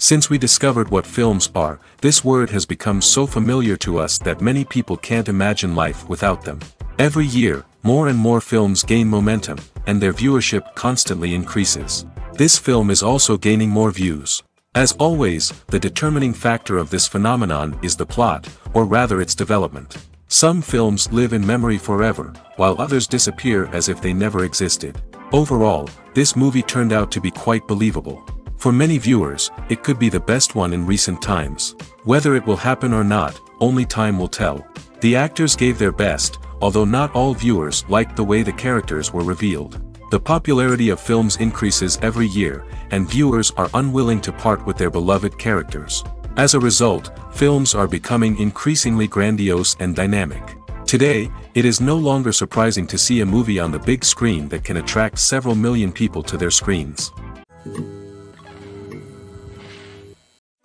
Since we discovered what films are, this word has become so familiar to us that many people can't imagine life without them. Every year, more and more films gain momentum, and their viewership constantly increases. This film is also gaining more views. As always, the determining factor of this phenomenon is the plot, or rather its development. Some films live in memory forever, while others disappear as if they never existed. Overall, this movie turned out to be quite believable. For many viewers, it could be the best one in recent times. Whether it will happen or not, only time will tell. The actors gave their best, although not all viewers liked the way the characters were revealed. The popularity of films increases every year, and viewers are unwilling to part with their beloved characters. As a result, films are becoming increasingly grandiose and dynamic. Today, it is no longer surprising to see a movie on the big screen that can attract several million people to their screens.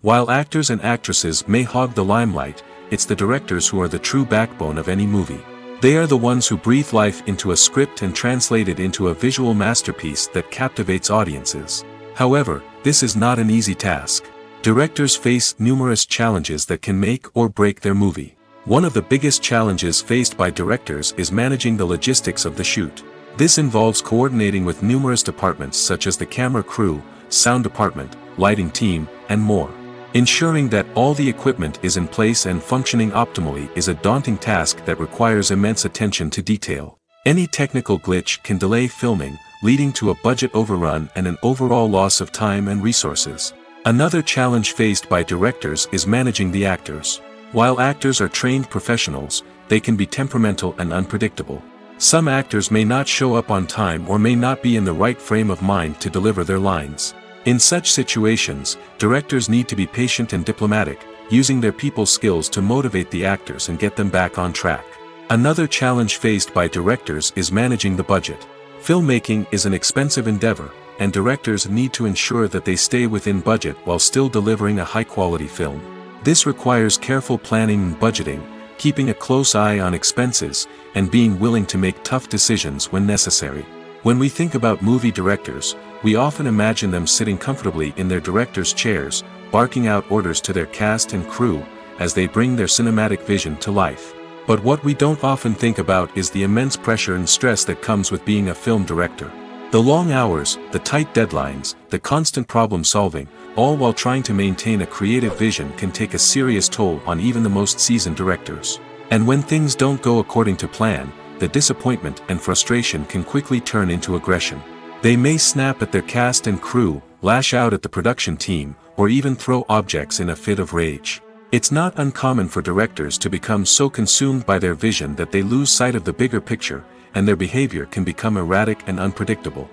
While actors and actresses may hog the limelight, it's the directors who are the true backbone of any movie. They are the ones who breathe life into a script and translate it into a visual masterpiece that captivates audiences. However, this is not an easy task. Directors face numerous challenges that can make or break their movie. One of the biggest challenges faced by directors is managing the logistics of the shoot. This involves coordinating with numerous departments such as the camera crew, sound department, lighting team, and more. Ensuring that all the equipment is in place and functioning optimally is a daunting task that requires immense attention to detail. Any technical glitch can delay filming, leading to a budget overrun and an overall loss of time and resources. Another challenge faced by directors is managing the actors. While actors are trained professionals, they can be temperamental and unpredictable. Some actors may not show up on time or may not be in the right frame of mind to deliver their lines. In such situations, directors need to be patient and diplomatic, using their people skills to motivate the actors and get them back on track. Another challenge faced by directors is managing the budget. Filmmaking is an expensive endeavor, and directors need to ensure that they stay within budget while still delivering a high-quality film. This requires careful planning and budgeting, keeping a close eye on expenses, and being willing to make tough decisions when necessary. When we think about movie directors, we often imagine them sitting comfortably in their director's chairs, barking out orders to their cast and crew, as they bring their cinematic vision to life. But what we don't often think about is the immense pressure and stress that comes with being a film director. The long hours, the tight deadlines, the constant problem solving, all while trying to maintain a creative vision can take a serious toll on even the most seasoned directors. And when things don't go according to plan, the disappointment and frustration can quickly turn into aggression. They may snap at their cast and crew, lash out at the production team, or even throw objects in a fit of rage. It's not uncommon for directors to become so consumed by their vision that they lose sight of the bigger picture, and their behavior can become erratic and unpredictable.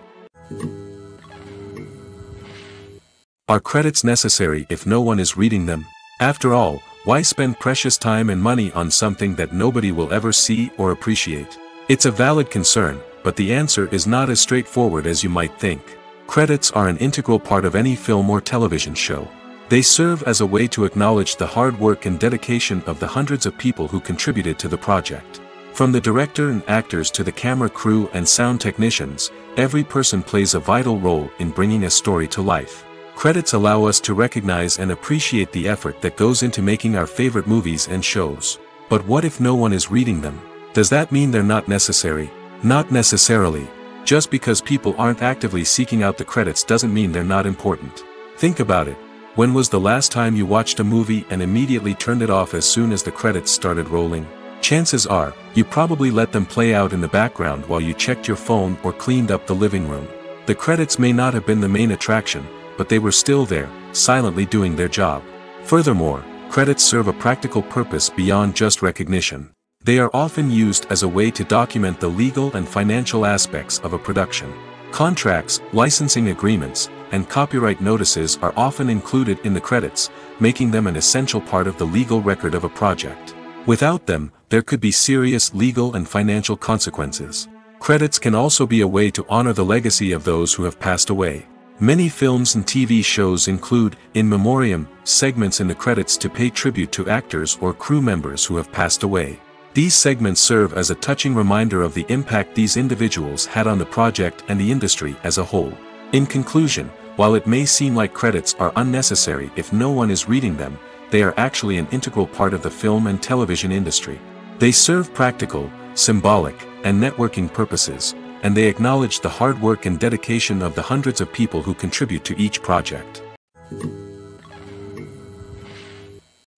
Are credits necessary if no one is reading them? After all, why spend precious time and money on something that nobody will ever see or appreciate? It's a valid concern, but the answer is not as straightforward as you might think. Credits are an integral part of any film or television show. They serve as a way to acknowledge the hard work and dedication of the hundreds of people who contributed to the project. From the director and actors to the camera crew and sound technicians, every person plays a vital role in bringing a story to life. Credits allow us to recognize and appreciate the effort that goes into making our favorite movies and shows. But what if no one is reading them? Does that mean they're not necessary? Not necessarily. Just because people aren't actively seeking out the credits doesn't mean they're not important. Think about it. When was the last time you watched a movie and immediately turned it off as soon as the credits started rolling? Chances are, you probably let them play out in the background while you checked your phone or cleaned up the living room. The credits may not have been the main attraction, but they were still there, silently doing their job. Furthermore, credits serve a practical purpose beyond just recognition. They are often used as a way to document the legal and financial aspects of a production. Contracts, licensing agreements, and copyright notices are often included in the credits, making them an essential part of the legal record of a project. Without them, there could be serious legal and financial consequences. Credits can also be a way to honor the legacy of those who have passed away. Many films and TV shows include, in memoriam, segments in the credits to pay tribute to actors or crew members who have passed away. These segments serve as a touching reminder of the impact these individuals had on the project and the industry as a whole. In conclusion, While it may seem like credits are unnecessary if no one is reading them, they are actually an integral part of the film and television industry. They serve practical, symbolic, and networking purposes, and they acknowledge the hard work and dedication of the hundreds of people who contribute to each project.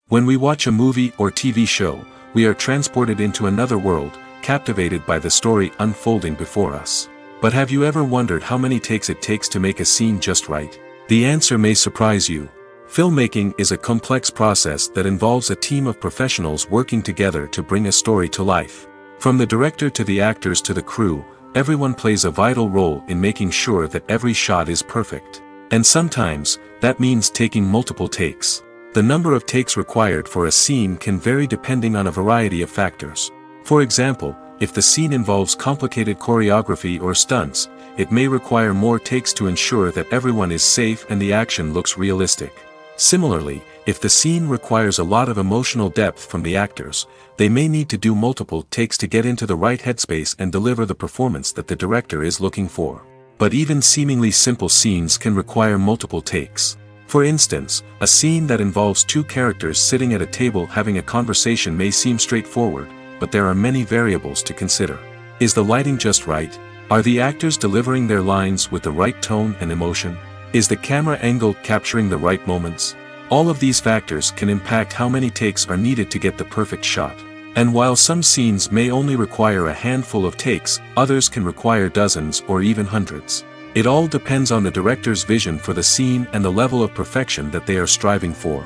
When we watch a movie or TV show, we are transported into another world, captivated by the story unfolding before us. But have you ever wondered how many takes it takes to make a scene just right? The answer may surprise you. Filmmaking is a complex process that involves a team of professionals working together to bring a story to life. From the director to the actors to the crew, everyone plays a vital role in making sure that every shot is perfect. And sometimes, that means taking multiple takes. The number of takes required for a scene can vary depending on a variety of factors. For example, if the scene involves complicated choreography or stunts, it may require more takes to ensure that everyone is safe and the action looks realistic. Similarly, if the scene requires a lot of emotional depth from the actors, they may need to do multiple takes to get into the right headspace and deliver the performance that the director is looking for. But even seemingly simple scenes can require multiple takes. For instance, a scene that involves two characters sitting at a table having a conversation may seem straightforward, but there are many variables to consider. Is the lighting just right? Are the actors delivering their lines with the right tone and emotion? Is the camera angle capturing the right moments? All of these factors can impact how many takes are needed to get the perfect shot. And while some scenes may only require a handful of takes, others can require dozens or even hundreds. It all depends on the director's vision for the scene and the level of perfection that they are striving for.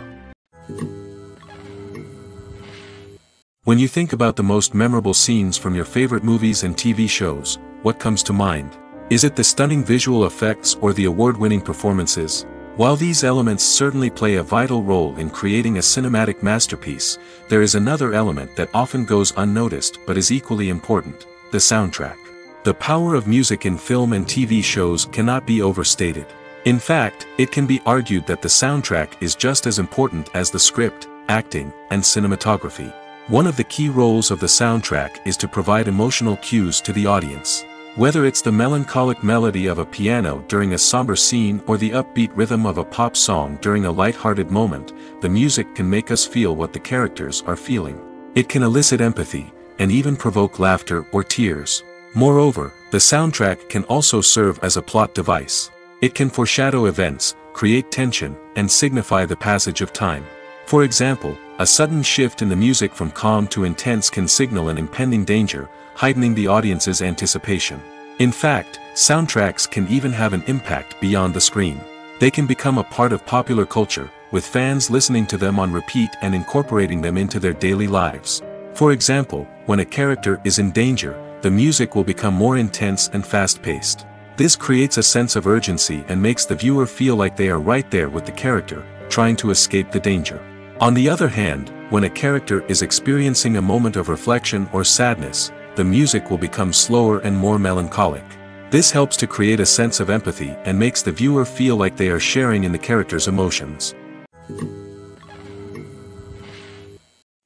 When you think about the most memorable scenes from your favorite movies and TV shows, what comes to mind? Is it the stunning visual effects or the award-winning performances? While these elements certainly play a vital role in creating a cinematic masterpiece, there is another element that often goes unnoticed but is equally important: the soundtrack. The power of music in film and TV shows cannot be overstated. In fact, it can be argued that the soundtrack is just as important as the script, acting, and cinematography. One of the key roles of the soundtrack is to provide emotional cues to the audience. Whether it's the melancholic melody of a piano during a somber scene or the upbeat rhythm of a pop song during a light-hearted moment, the music can make us feel what the characters are feeling. It can elicit empathy, and even provoke laughter or tears. Moreover, the soundtrack can also serve as a plot device. It can foreshadow events, create tension, and signify the passage of time. For example, a sudden shift in the music from calm to intense can signal an impending danger, heightening the audience's anticipation. In fact, soundtracks can even have an impact beyond the screen. They can become a part of popular culture, with fans listening to them on repeat and incorporating them into their daily lives. For example, when a character is in danger, the music will become more intense and fast-paced. This creates a sense of urgency and makes the viewer feel like they are right there with the character, trying to escape the danger. On the other hand, when a character is experiencing a moment of reflection or sadness, the music will become slower and more melancholic. This helps to create a sense of empathy and makes the viewer feel like they are sharing in the character's emotions.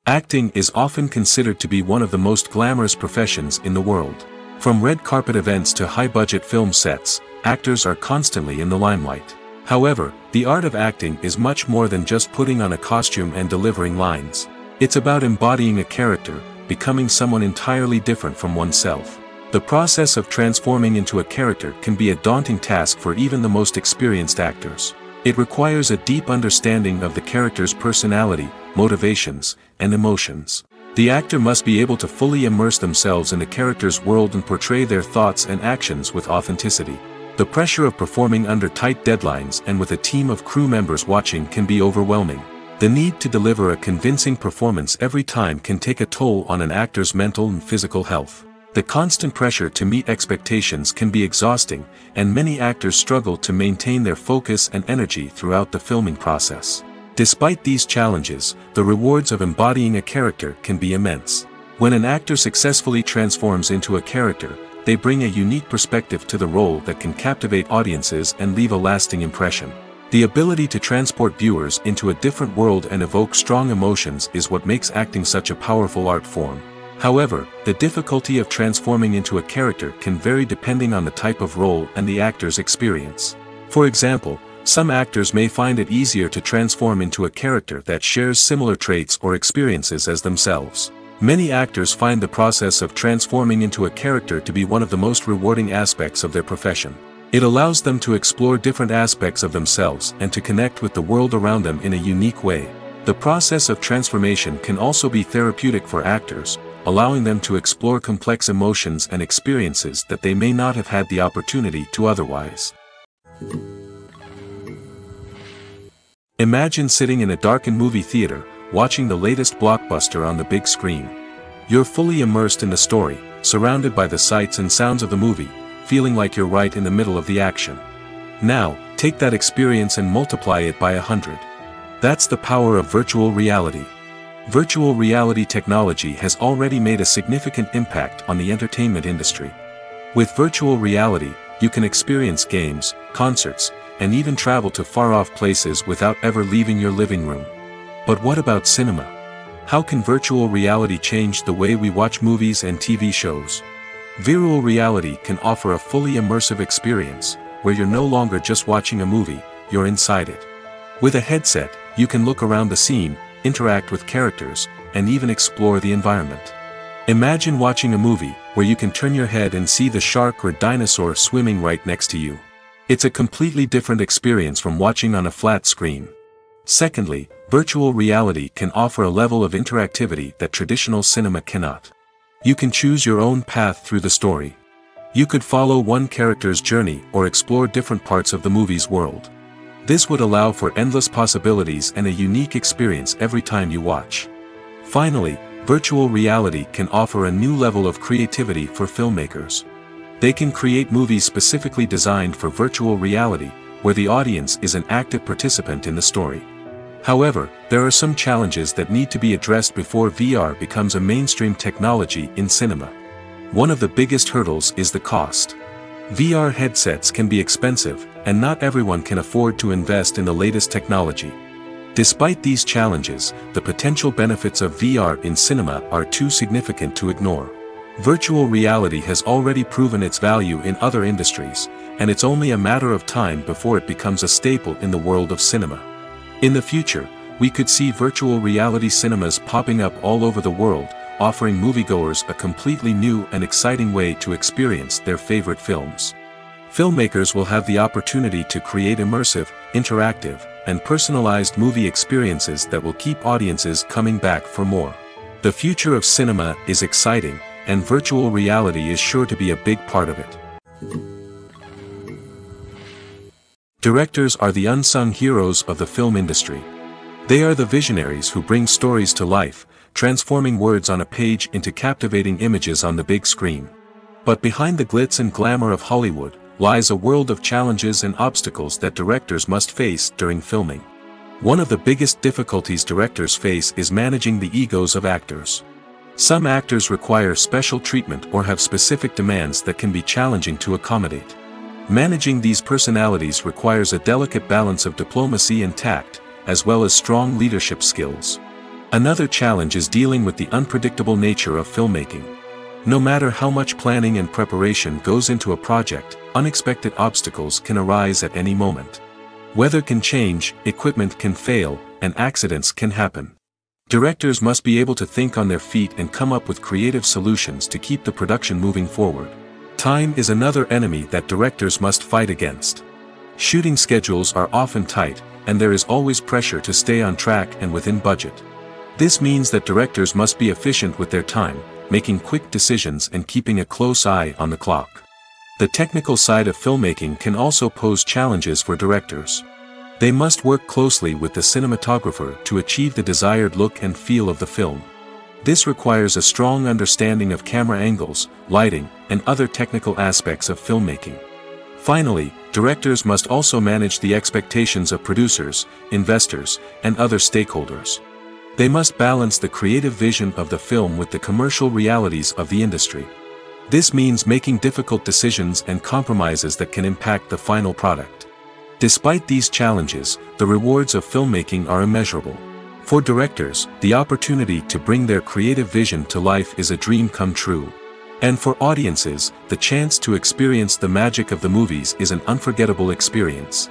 Acting is often considered to be one of the most glamorous professions in the world. From red carpet events to high-budget film sets, actors are constantly in the limelight. However, the art of acting is much more than just putting on a costume and delivering lines. It's about embodying a character, becoming someone entirely different from oneself. The process of transforming into a character can be a daunting task for even the most experienced actors. It requires a deep understanding of the character's personality, motivations, and emotions. The actor must be able to fully immerse themselves in the character's world and portray their thoughts and actions with authenticity. The pressure of performing under tight deadlines and with a team of crew members watching can be overwhelming. The need to deliver a convincing performance every time can take a toll on an actor's mental and physical health. The constant pressure to meet expectations can be exhausting, and many actors struggle to maintain their focus and energy throughout the filming process. Despite these challenges, the rewards of embodying a character can be immense. When an actor successfully transforms into a character, they bring a unique perspective to the role that can captivate audiences and leave a lasting impression. The ability to transport viewers into a different world and evoke strong emotions is what makes acting such a powerful art form. However, the difficulty of transforming into a character can vary depending on the type of role and the actor's experience. For example, some actors may find it easier to transform into a character that shares similar traits or experiences as themselves. Many actors find the process of transforming into a character to be one of the most rewarding aspects of their profession. It allows them to explore different aspects of themselves and to connect with the world around them in a unique way. The process of transformation can also be therapeutic for actors, allowing them to explore complex emotions and experiences that they may not have had the opportunity to otherwise. Imagine sitting in a darkened movie theater, watching the latest blockbuster on the big screen. You're fully immersed in the story, surrounded by the sights and sounds of the movie, feeling like you're right in the middle of the action. Now, take that experience and multiply it by 100. That's the power of virtual reality. Virtual reality technology has already made a significant impact on the entertainment industry. With virtual reality, you can experience games, concerts, and even travel to far-off places without ever leaving your living room. But what about cinema? How can virtual reality change the way we watch movies and TV shows? Virtual reality can offer a fully immersive experience, where you're no longer just watching a movie, you're inside it. With a headset, you can look around the scene, interact with characters, and even explore the environment. Imagine watching a movie, where you can turn your head and see the shark or dinosaur swimming right next to you. It's a completely different experience from watching on a flat screen. Secondly, virtual reality can offer a level of interactivity that traditional cinema cannot. You can choose your own path through the story. You could follow one character's journey or explore different parts of the movie's world. This would allow for endless possibilities and a unique experience every time you watch. Finally, virtual reality can offer a new level of creativity for filmmakers. They can create movies specifically designed for virtual reality, where the audience is an active participant in the story. However, there are some challenges that need to be addressed before VR becomes a mainstream technology in cinema. One of the biggest hurdles is the cost. VR headsets can be expensive, and not everyone can afford to invest in the latest technology. Despite these challenges, the potential benefits of VR in cinema are too significant to ignore. Virtual reality has already proven its value in other industries, and it's only a matter of time before it becomes a staple in the world of cinema. In the future, we could see virtual reality cinemas popping up all over the world, offering moviegoers a completely new and exciting way to experience their favorite films. Filmmakers will have the opportunity to create immersive, interactive, and personalized movie experiences that will keep audiences coming back for more. The future of cinema is exciting, and virtual reality is sure to be a big part of it. Directors are the unsung heroes of the film industry. They are the visionaries who bring stories to life, transforming words on a page into captivating images on the big screen. But behind the glitz and glamour of Hollywood, lies a world of challenges and obstacles that directors must face during filming. One of the biggest difficulties directors face is managing the egos of actors. Some actors require special treatment or have specific demands that can be challenging to accommodate. Managing these personalities requires a delicate balance of diplomacy and tact, as well as strong leadership skills. Another challenge is dealing with the unpredictable nature of filmmaking. No matter how much planning and preparation goes into a project, unexpected obstacles can arise at any moment. Weather can change, equipment can fail, and accidents can happen. Directors must be able to think on their feet and come up with creative solutions to keep the production moving forward. Time is another enemy that directors must fight against. Shooting schedules are often tight, and there is always pressure to stay on track and within budget. This means that directors must be efficient with their time, making quick decisions and keeping a close eye on the clock. The technical side of filmmaking can also pose challenges for directors. They must work closely with the cinematographer to achieve the desired look and feel of the film. This requires a strong understanding of camera angles, lighting, and other technical aspects of filmmaking. Finally, directors must also manage the expectations of producers, investors, and other stakeholders. They must balance the creative vision of the film with the commercial realities of the industry. This means making difficult decisions and compromises that can impact the final product. Despite these challenges, the rewards of filmmaking are immeasurable. For directors, the opportunity to bring their creative vision to life is a dream come true. And for audiences, the chance to experience the magic of the movies is an unforgettable experience.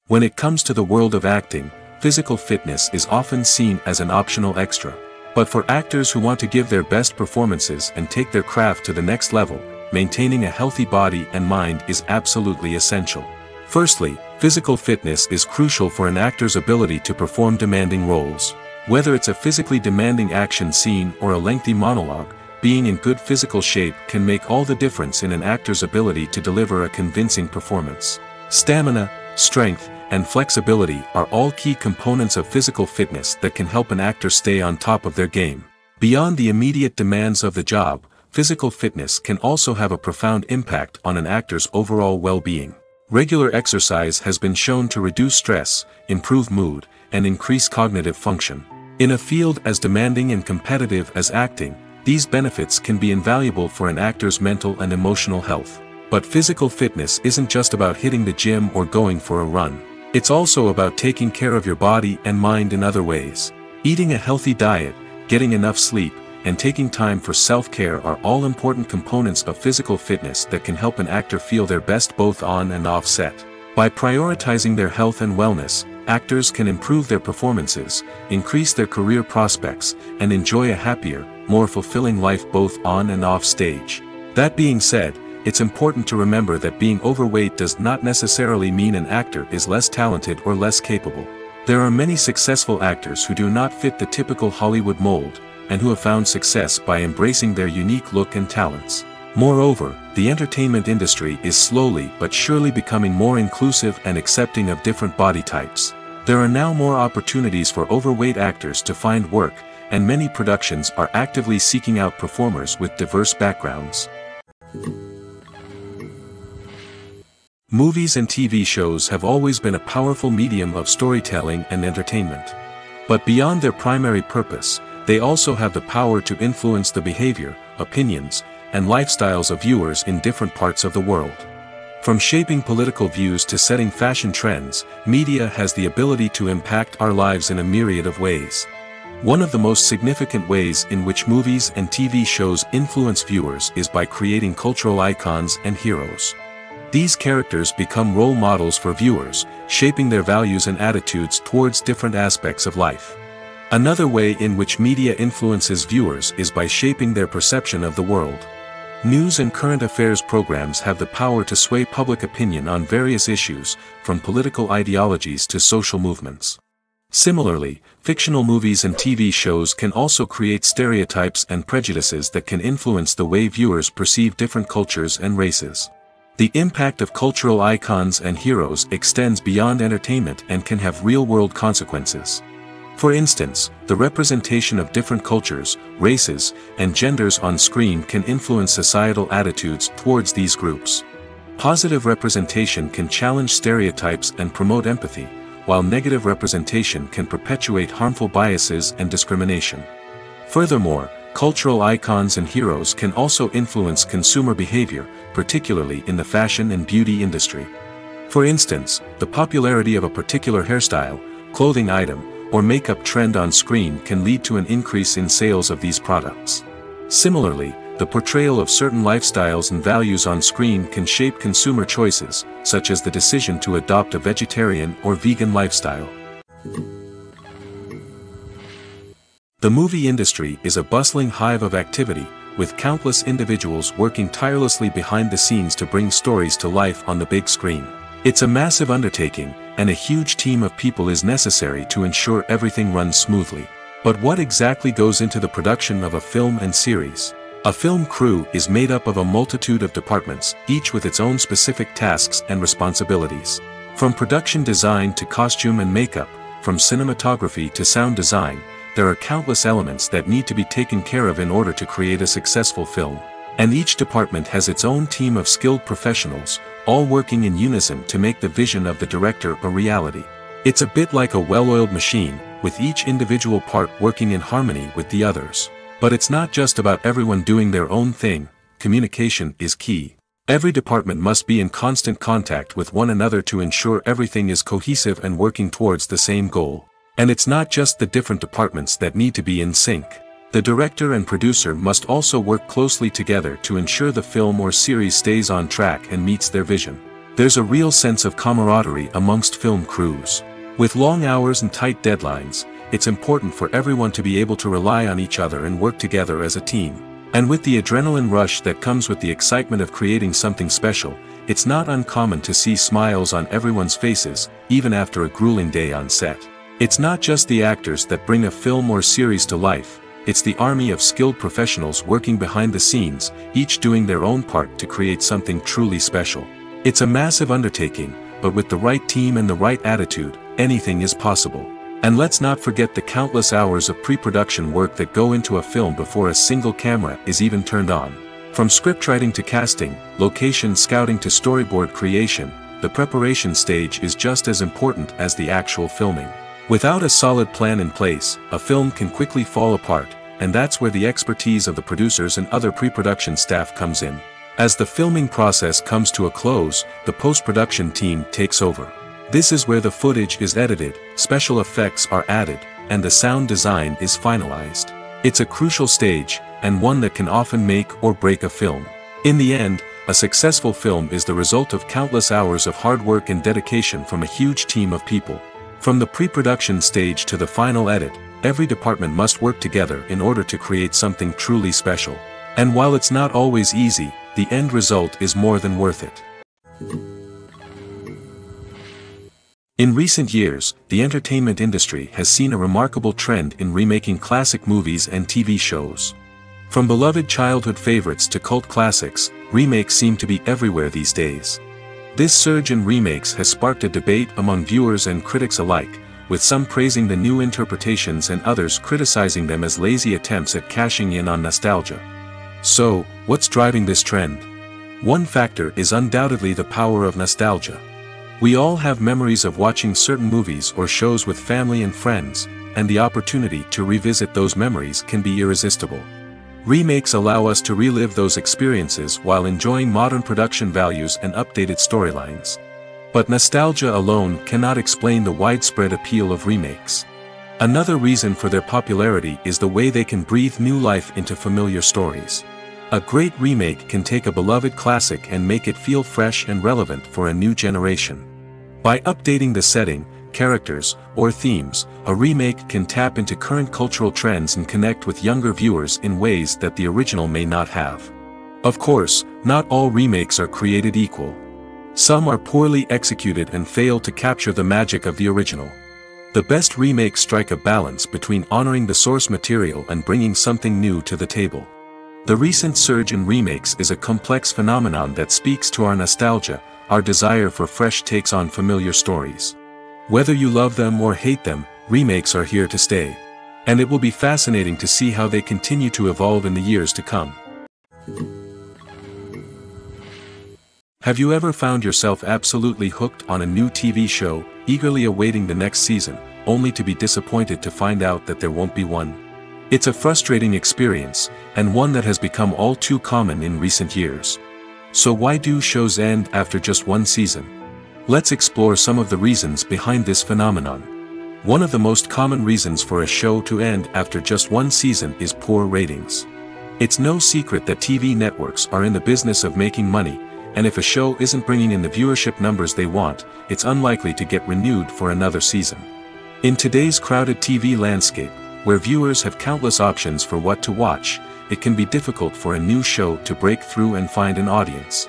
When it comes to the world of acting, physical fitness is often seen as an optional extra. But for actors who want to give their best performances and take their craft to the next level, maintaining a healthy body and mind is absolutely essential. Firstly, physical fitness is crucial for an actor's ability to perform demanding roles. Whether it's a physically demanding action scene or a lengthy monologue, being in good physical shape can make all the difference in an actor's ability to deliver a convincing performance. Stamina, strength, and flexibility are all key components of physical fitness that can help an actor stay on top of their game. Beyond the immediate demands of the job, physical fitness can also have a profound impact on an actor's overall well-being. Regular exercise has been shown to reduce stress, improve mood, and increase cognitive function. In a field as demanding and competitive as acting, these benefits can be invaluable for an actor's mental and emotional health. But physical fitness isn't just about hitting the gym or going for a run. It's also about taking care of your body and mind in other ways. Eating a healthy diet, getting enough sleep, and taking time for self-care are all important components of physical fitness that can help an actor feel their best both on and off set. By prioritizing their health and wellness, actors can improve their performances, increase their career prospects, and enjoy a happier, more fulfilling life both on and off stage. That being said, it's important to remember that being overweight does not necessarily mean an actor is less talented or less capable. There are many successful actors who do not fit the typical Hollywood mold, and who have found success by embracing their unique look and talents. Moreover, the entertainment industry is slowly but surely becoming more inclusive and accepting of different body types. There are now more opportunities for overweight actors to find work, and many productions are actively seeking out performers with diverse backgrounds. Movies and TV shows have always been a powerful medium of storytelling and entertainment. But beyond their primary purpose, they also have the power to influence the behavior, opinions, and lifestyles of viewers in different parts of the world. From shaping political views to setting fashion trends, media has the ability to impact our lives in a myriad of ways. One of the most significant ways in which movies and TV shows influence viewers is by creating cultural icons and heroes. These characters become role models for viewers, shaping their values and attitudes towards different aspects of life. Another way in which media influences viewers is by shaping their perception of the world. News and current affairs programs have the power to sway public opinion on various issues, from political ideologies to social movements. Similarly, fictional movies and TV shows can also create stereotypes and prejudices that can influence the way viewers perceive different cultures and races. The impact of cultural icons and heroes extends beyond entertainment and can have real-world consequences. For instance, the representation of different cultures, races, and genders on screen can influence societal attitudes towards these groups. Positive representation can challenge stereotypes and promote empathy, while negative representation can perpetuate harmful biases and discrimination. Furthermore, cultural icons and heroes can also influence consumer behavior, particularly in the fashion and beauty industry. For instance, the popularity of a particular hairstyle, clothing item, or makeup trend on screen can lead to an increase in sales of these products. Similarly, the portrayal of certain lifestyles and values on screen can shape consumer choices, such as the decision to adopt a vegetarian or vegan lifestyle. The movie industry is a bustling hive of activity, with countless individuals working tirelessly behind the scenes to bring stories to life on the big screen. It's a massive undertaking, and a huge team of people is necessary to ensure everything runs smoothly. But what exactly goes into the production of a film and series? A film crew is made up of a multitude of departments, each with its own specific tasks and responsibilities. From production design to costume and makeup, from cinematography to sound design, there are countless elements that need to be taken care of in order to create a successful film. And each department has its own team of skilled professionals, all working in unison to make the vision of the director a reality. It's a bit like a well-oiled machine, with each individual part working in harmony with the others. But it's not just about everyone doing their own thing. Communication is key. Every department must be in constant contact with one another to ensure everything is cohesive and working towards the same goal. And it's not just the different departments that need to be in sync. The director and producer must also work closely together to ensure the film or series stays on track and meets their vision. There's a real sense of camaraderie amongst film crews. With long hours and tight deadlines, it's important for everyone to be able to rely on each other and work together as a team. And with the adrenaline rush that comes with the excitement of creating something special, it's not uncommon to see smiles on everyone's faces, even after a grueling day on set. It's not just the actors that bring a film or series to life, it's the army of skilled professionals working behind the scenes, each doing their own part to create something truly special. It's a massive undertaking, but with the right team and the right attitude, anything is possible. And let's not forget the countless hours of pre-production work that go into a film before a single camera is even turned on. From scriptwriting to casting, location scouting to storyboard creation, the preparation stage is just as important as the actual filming. Without a solid plan in place, a film can quickly fall apart, and that's where the expertise of the producers and other pre-production staff comes in. As the filming process comes to a close, the post-production team takes over. This is where the footage is edited, special effects are added, and the sound design is finalized. It's a crucial stage, and one that can often make or break a film. In the end, a successful film is the result of countless hours of hard work and dedication from a huge team of people. From the pre-production stage to the final edit, every department must work together in order to create something truly special. And while it's not always easy, the end result is more than worth it. In recent years, the entertainment industry has seen a remarkable trend in remaking classic movies and TV shows. From beloved childhood favorites to cult classics, remakes seem to be everywhere these days. This surge in remakes has sparked a debate among viewers and critics alike, with some praising the new interpretations and others criticizing them as lazy attempts at cashing in on nostalgia. So, what's driving this trend? One factor is undoubtedly the power of nostalgia. We all have memories of watching certain movies or shows with family and friends, and the opportunity to revisit those memories can be irresistible. Remakes allow us to relive those experiences while enjoying modern production values and updated storylines. But nostalgia alone cannot explain the widespread appeal of remakes. Another reason for their popularity is the way they can breathe new life into familiar stories. A great remake can take a beloved classic and make it feel fresh and relevant for a new generation. By updating the setting, characters, or themes, a remake can tap into current cultural trends and connect with younger viewers in ways that the original may not have. Of course, not all remakes are created equal. Some are poorly executed and fail to capture the magic of the original. The best remakes strike a balance between honoring the source material and bringing something new to the table. The recent surge in remakes is a complex phenomenon that speaks to our nostalgia, our desire for fresh takes on familiar stories. Whether you love them or hate them, remakes are here to stay. And it will be fascinating to see how they continue to evolve in the years to come. Have you ever found yourself absolutely hooked on a new TV show, eagerly awaiting the next season, only to be disappointed to find out that there won't be one? It's a frustrating experience, and one that has become all too common in recent years. So why do shows end after just one season? Let's explore some of the reasons behind this phenomenon. One of the most common reasons for a show to end after just one season is poor ratings. It's no secret that TV networks are in the business of making money, and if a show isn't bringing in the viewership numbers they want, it's unlikely to get renewed for another season. In today's crowded TV landscape, where viewers have countless options for what to watch, it can be difficult for a new show to break through and find an audience.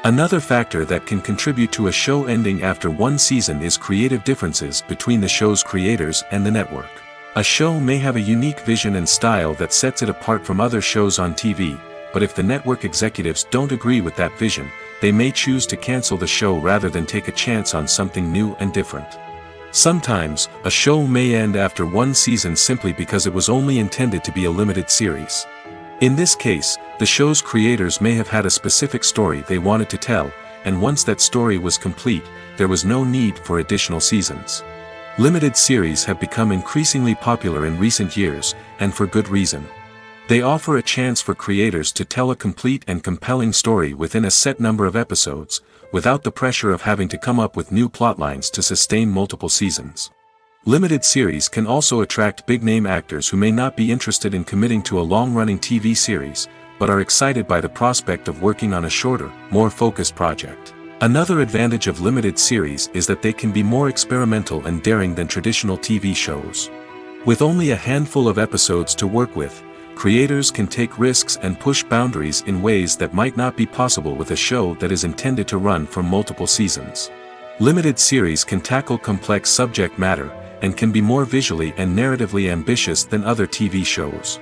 Another factor that can contribute to a show ending after one season is creative differences between the show's creators and the network. A show may have a unique vision and style that sets it apart from other shows on TV, but if the network executives don't agree with that vision, they may choose to cancel the show rather than take a chance on something new and different. Sometimes, a show may end after one season simply because it was only intended to be a limited series. In this case, the show's creators may have had a specific story they wanted to tell, and once that story was complete, there was no need for additional seasons. Limited series have become increasingly popular in recent years, and for good reason. They offer a chance for creators to tell a complete and compelling story within a set number of episodes, without the pressure of having to come up with new plotlines to sustain multiple seasons. Limited series can also attract big-name actors who may not be interested in committing to a long-running TV series, but are excited by the prospect of working on a shorter, more focused project. Another advantage of limited series is that they can be more experimental and daring than traditional TV shows. With only a handful of episodes to work with, creators can take risks and push boundaries in ways that might not be possible with a show that is intended to run for multiple seasons. Limited series can tackle complex subject matter, and can be more visually and narratively ambitious than other TV shows.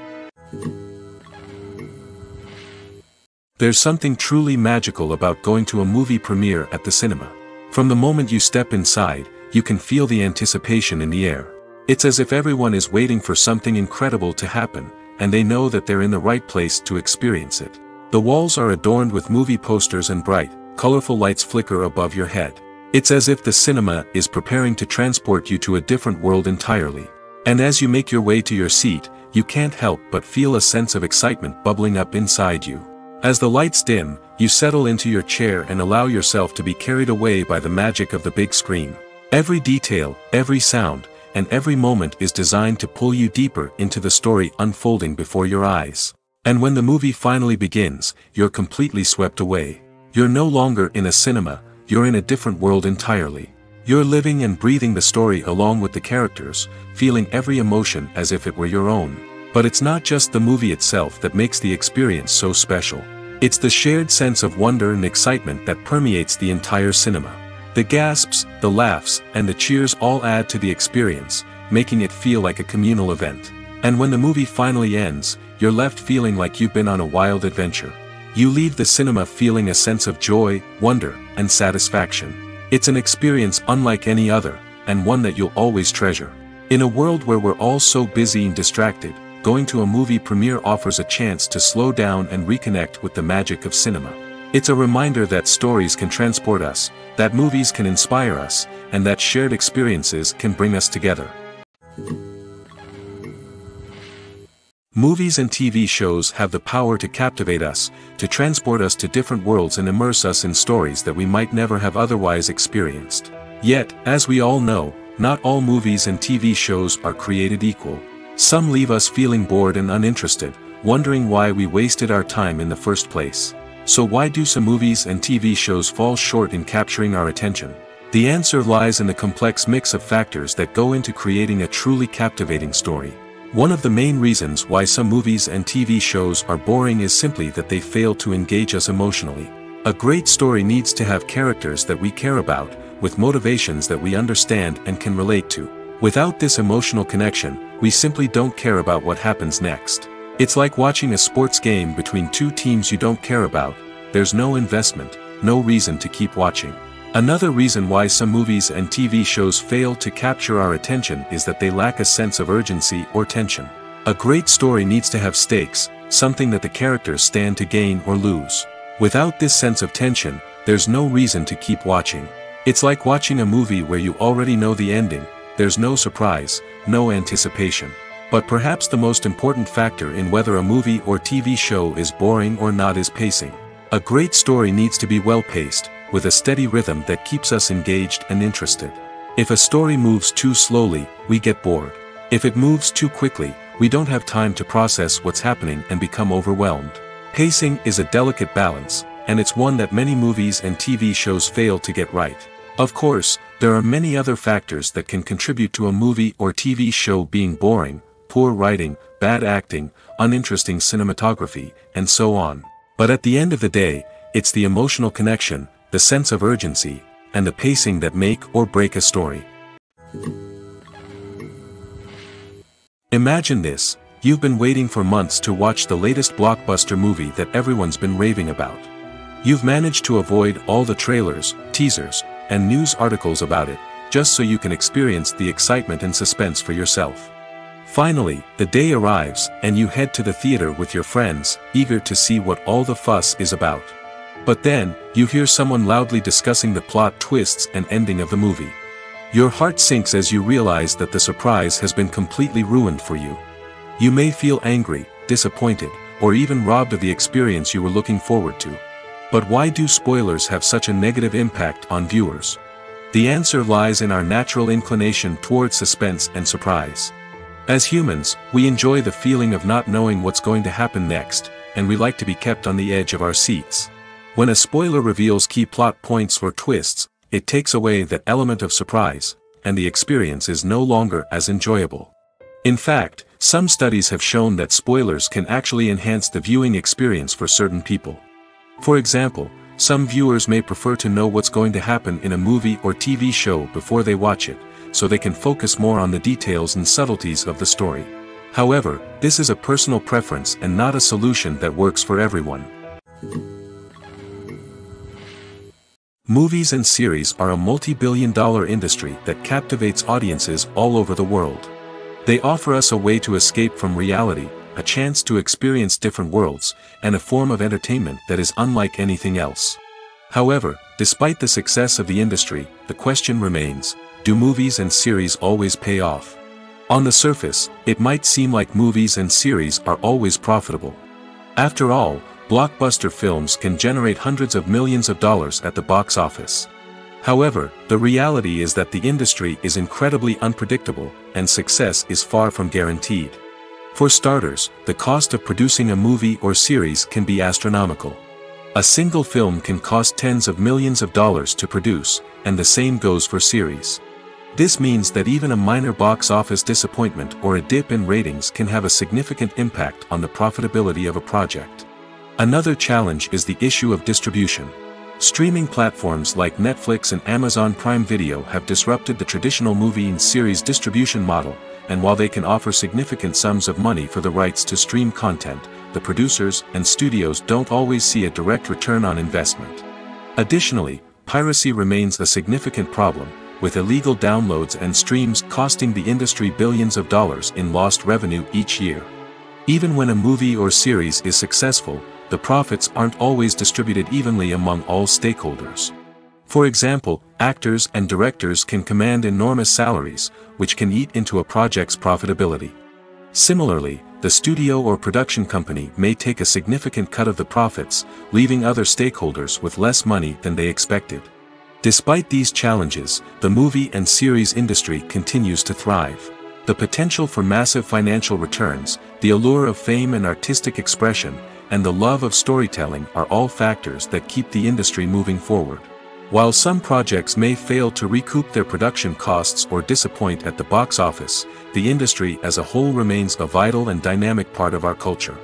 There's something truly magical about going to a movie premiere at the cinema. From the moment you step inside, you can feel the anticipation in the air. It's as if everyone is waiting for something incredible to happen, and they know that they're in the right place to experience it. The walls are adorned with movie posters and bright, colorful lights flicker above your head. It's as if the cinema is preparing to transport you to a different world entirely. And as you make your way to your seat, you can't help but feel a sense of excitement bubbling up inside you. As the lights dim, you settle into your chair and allow yourself to be carried away by the magic of the big screen. Every detail, every sound, and every moment is designed to pull you deeper into the story unfolding before your eyes. And when the movie finally begins, you're completely swept away. You're no longer in a cinema, you're in a different world entirely. You're living and breathing the story along with the characters, feeling every emotion as if it were your own. But it's not just the movie itself that makes the experience so special. It's the shared sense of wonder and excitement that permeates the entire cinema. The gasps, the laughs, and the cheers all add to the experience, making it feel like a communal event. And when the movie finally ends, you're left feeling like you've been on a wild adventure. You leave the cinema feeling a sense of joy, wonder, and satisfaction. It's an experience unlike any other, and one that you'll always treasure. In a world where we're all so busy and distracted, going to a movie premiere offers a chance to slow down and reconnect with the magic of cinema. It's a reminder that stories can transport us, that movies can inspire us, and that shared experiences can bring us together. Movies and TV shows have the power to captivate us, to transport us to different worlds and immerse us in stories that we might never have otherwise experienced. Yet, as we all know, not all movies and TV shows are created equal. Some leave us feeling bored and uninterested, wondering why we wasted our time in the first place. So why do some movies and TV shows fall short in capturing our attention? The answer lies in the complex mix of factors that go into creating a truly captivating story. One of the main reasons why some movies and TV shows are boring is simply that they fail to engage us emotionally. A great story needs to have characters that we care about, with motivations that we understand and can relate to. Without this emotional connection, we simply don't care about what happens next. It's like watching a sports game between two teams you don't care about. There's no investment, no reason to keep watching. Another reason why some movies and TV shows fail to capture our attention is that they lack a sense of urgency or tension. A great story needs to have stakes, something that the characters stand to gain or lose. Without this sense of tension, there's no reason to keep watching. It's like watching a movie where you already know the ending, there's no surprise, no anticipation. But perhaps the most important factor in whether a movie or TV show is boring or not is pacing. A great story needs to be well-paced, with a steady rhythm that keeps us engaged and interested. If a story moves too slowly, we get bored. If it moves too quickly, we don't have time to process what's happening and become overwhelmed. Pacing is a delicate balance, and it's one that many movies and TV shows fail to get right. Of course, there are many other factors that can contribute to a movie or TV show being boring: poor writing, bad acting, uninteresting cinematography, and so on. But at the end of the day, it's the emotional connection, the sense of urgency, and the pacing that make or break a story. Imagine this: you've been waiting for months to watch the latest blockbuster movie that everyone's been raving about. You've managed to avoid all the trailers, teasers, and news articles about it, just so you can experience the excitement and suspense for yourself. Finally, the day arrives, and you head to the theater with your friends, eager to see what all the fuss is about. But then, you hear someone loudly discussing the plot twists and ending of the movie. Your heart sinks as you realize that the surprise has been completely ruined for you. You may feel angry, disappointed, or even robbed of the experience you were looking forward to. But why do spoilers have such a negative impact on viewers? The answer lies in our natural inclination toward suspense and surprise. As humans, we enjoy the feeling of not knowing what's going to happen next, and we like to be kept on the edge of our seats. When a spoiler reveals key plot points or twists, it takes away that element of surprise, and the experience is no longer as enjoyable. In fact, some studies have shown that spoilers can actually enhance the viewing experience for certain people. For example, some viewers may prefer to know what's going to happen in a movie or TV show before they watch it, so they can focus more on the details and subtleties of the story. However, this is a personal preference and not a solution that works for everyone. Movies and series are a multi-billion-dollar industry that captivates audiences all over the world. They offer us a way to escape from reality, a chance to experience different worlds, and a form of entertainment that is unlike anything else. However, despite the success of the industry, the question remains, do movies and series always pay off? On the surface, it might seem like movies and series are always profitable. After all, blockbuster films can generate hundreds of millions of dollars at the box office. However, the reality is that the industry is incredibly unpredictable, and success is far from guaranteed. For starters, the cost of producing a movie or series can be astronomical. A single film can cost tens of millions of dollars to produce, and the same goes for series. This means that even a minor box office disappointment or a dip in ratings can have a significant impact on the profitability of a project. Another challenge is the issue of distribution. Streaming platforms like Netflix and Amazon Prime Video have disrupted the traditional movie and series distribution model, and while they can offer significant sums of money for the rights to stream content, the producers and studios don't always see a direct return on investment. Additionally, piracy remains a significant problem, with illegal downloads and streams costing the industry billions of dollars in lost revenue each year. Even when a movie or series is successful, the profits aren't always distributed evenly among all stakeholders. For example, actors and directors can command enormous salaries, which can eat into a project's profitability. Similarly, the studio or production company may take a significant cut of the profits, leaving other stakeholders with less money than they expected. Despite these challenges, the movie and series industry continues to thrive. The potential for massive financial returns, the allure of fame and artistic expression, and the love of storytelling are all factors that keep the industry moving forward. While some projects may fail to recoup their production costs or disappoint at the box office, the industry as a whole remains a vital and dynamic part of our culture.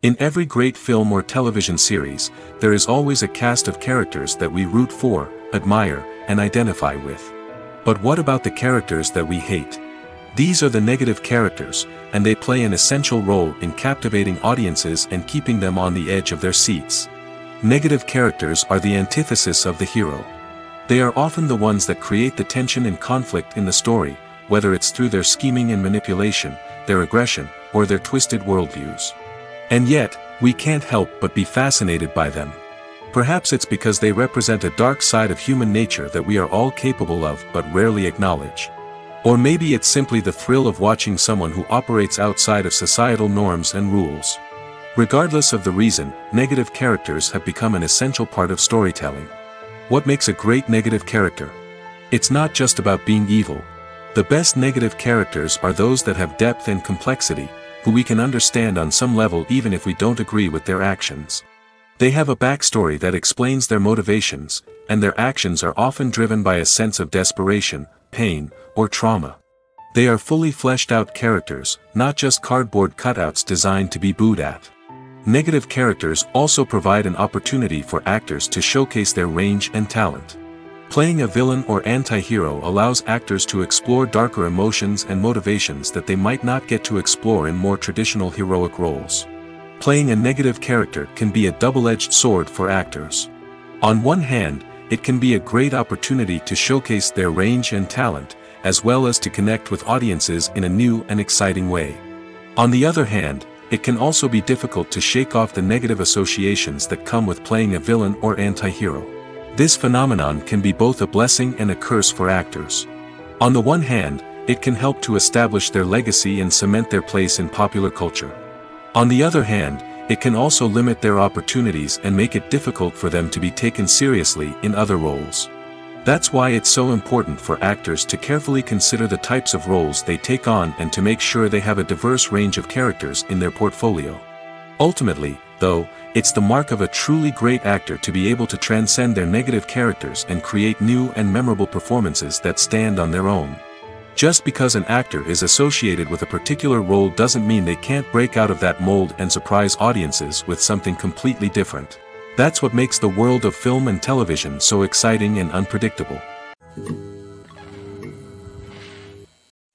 In every great film or television series, there is always a cast of characters that we root for, admire, and identify with. But what about the characters that we hate? These are the negative characters, and they play an essential role in captivating audiences and keeping them on the edge of their seats. Negative characters are the antithesis of the hero. They are often the ones that create the tension and conflict in the story, whether it's through their scheming and manipulation, their aggression, or their twisted worldviews. And yet, we can't help but be fascinated by them. Perhaps it's because they represent a dark side of human nature that we are all capable of but rarely acknowledge. Or maybe it's simply the thrill of watching someone who operates outside of societal norms and rules. Regardless of the reason, negative characters have become an essential part of storytelling. What makes a great negative character? It's not just about being evil. The best negative characters are those that have depth and complexity, who we can understand on some level even if we don't agree with their actions. They have a backstory that explains their motivations, and their actions are often driven by a sense of desperation, pain, or trauma. They are fully fleshed out characters, not just cardboard cutouts designed to be booed at. Negative characters also provide an opportunity for actors to showcase their range and talent. Playing a villain or anti-hero allows actors to explore darker emotions and motivations that they might not get to explore in more traditional heroic roles. Playing a negative character can be a double-edged sword for actors. On one hand, it can be a great opportunity to showcase their range and talent, as well as to connect with audiences in a new and exciting way. On the other hand, it can also be difficult to shake off the negative associations that come with playing a villain or anti-hero. This phenomenon can be both a blessing and a curse for actors. On the one hand, it can help to establish their legacy and cement their place in popular culture. On the other hand, It can also limit their opportunities and make it difficult for them to be taken seriously in other roles. That's why it's so important for actors to carefully consider the types of roles they take on and to make sure they have a diverse range of characters in their portfolio. Ultimately, though, it's the mark of a truly great actor to be able to transcend their negative characters and create new and memorable performances that stand on their own. Just because an actor is associated with a particular role doesn't mean they can't break out of that mold and surprise audiences with something completely different. That's what makes the world of film and television so exciting and unpredictable.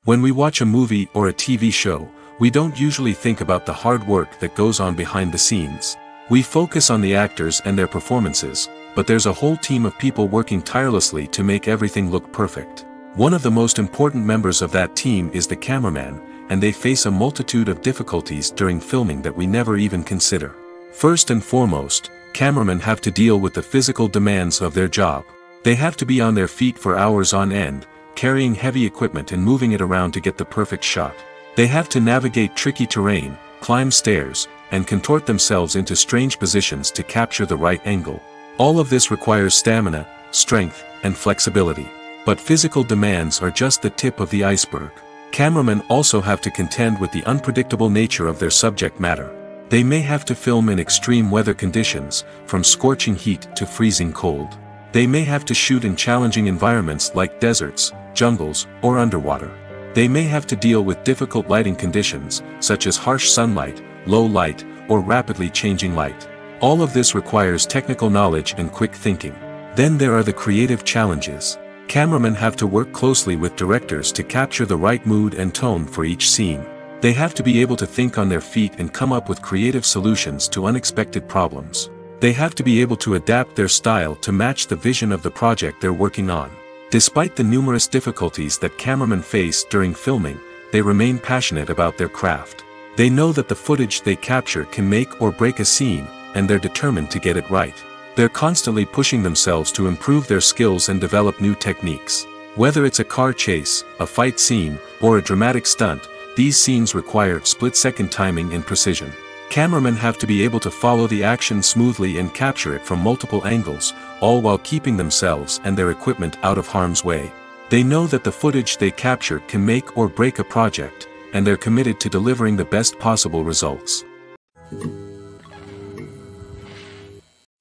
When we watch a movie or a TV show, we don't usually think about the hard work that goes on behind the scenes. We focus on the actors and their performances, but there's a whole team of people working tirelessly to make everything look perfect. One of the most important members of that team is the cameraman, and they face a multitude of difficulties during filming that we never even consider. First and foremost, cameramen have to deal with the physical demands of their job. They have to be on their feet for hours on end, carrying heavy equipment and moving it around to get the perfect shot. They have to navigate tricky terrain, climb stairs, and contort themselves into strange positions to capture the right angle. All of this requires stamina, strength, and flexibility. But physical demands are just the tip of the iceberg. Cameramen also have to contend with the unpredictable nature of their subject matter. They may have to film in extreme weather conditions, from scorching heat to freezing cold. They may have to shoot in challenging environments like deserts, jungles, or underwater. They may have to deal with difficult lighting conditions, such as harsh sunlight, low light, or rapidly changing light. All of this requires technical knowledge and quick thinking. Then there are the creative challenges. Cameramen have to work closely with directors to capture the right mood and tone for each scene. They have to be able to think on their feet and come up with creative solutions to unexpected problems. They have to be able to adapt their style to match the vision of the project they're working on. Despite the numerous difficulties that cameramen face during filming, they remain passionate about their craft. They know that the footage they capture can make or break a scene, and they're determined to get it right. They're constantly pushing themselves to improve their skills and develop new techniques. Whether it's a car chase, a fight scene, or a dramatic stunt, these scenes require split-second timing and precision. Cameramen have to be able to follow the action smoothly and capture it from multiple angles, all while keeping themselves and their equipment out of harm's way. They know that the footage they capture can make or break a project, and they're committed to delivering the best possible results.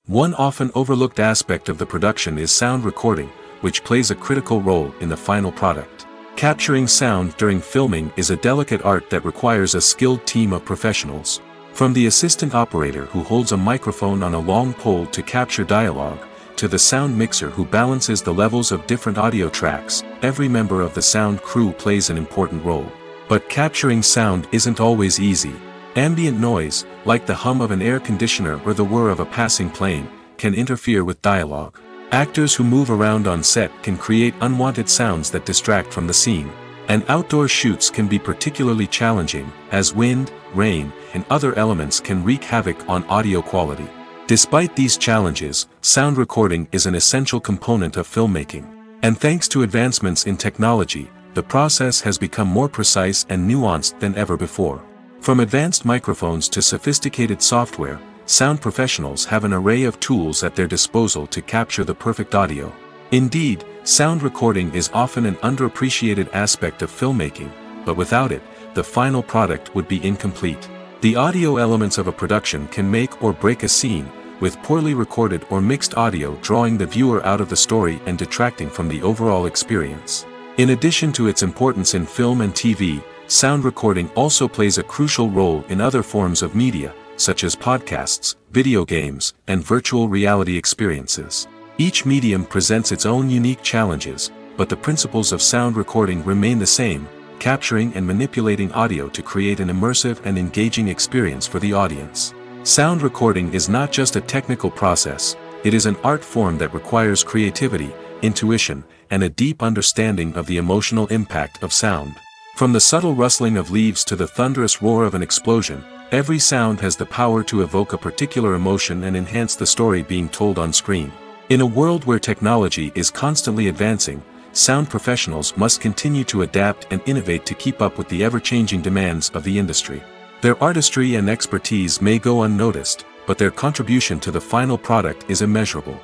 One often overlooked aspect of the production is sound recording, which plays a critical role in the final product. Capturing sound during filming is a delicate art that requires a skilled team of professionals. From the assistant operator who holds a microphone on a long pole to capture dialogue, to the sound mixer who balances the levels of different audio tracks, every member of the sound crew plays an important role. But capturing sound isn't always easy. Ambient noise, like the hum of an air conditioner or the whir of a passing plane, can interfere with dialogue. Actors who move around on set can create unwanted sounds that distract from the scene. And outdoor shoots can be particularly challenging, as wind, rain, and other elements can wreak havoc on audio quality. Despite these challenges, sound recording is an essential component of filmmaking. And thanks to advancements in technology, the process has become more precise and nuanced than ever before. From advanced microphones to sophisticated software, sound professionals have an array of tools at their disposal to capture the perfect audio. Indeed, sound recording is often an underappreciated aspect of filmmaking, but without it, the final product would be incomplete. The audio elements of a production can make or break a scene, with poorly recorded or mixed audio drawing the viewer out of the story and detracting from the overall experience. In addition to its importance in film and TV, sound recording also plays a crucial role in other forms of media, such as podcasts, video games, and virtual reality experiences. Each medium presents its own unique challenges, but the principles of sound recording remain the same, capturing and manipulating audio to create an immersive and engaging experience for the audience. Sound recording is not just a technical process, it is an art form that requires creativity, intuition, and a deep understanding of the emotional impact of sound. From the subtle rustling of leaves to the thunderous roar of an explosion, every sound has the power to evoke a particular emotion and enhance the story being told on screen. In a world where technology is constantly advancing, sound professionals must continue to adapt and innovate to keep up with the ever-changing demands of the industry. Their artistry and expertise may go unnoticed, but their contribution to the final product is immeasurable.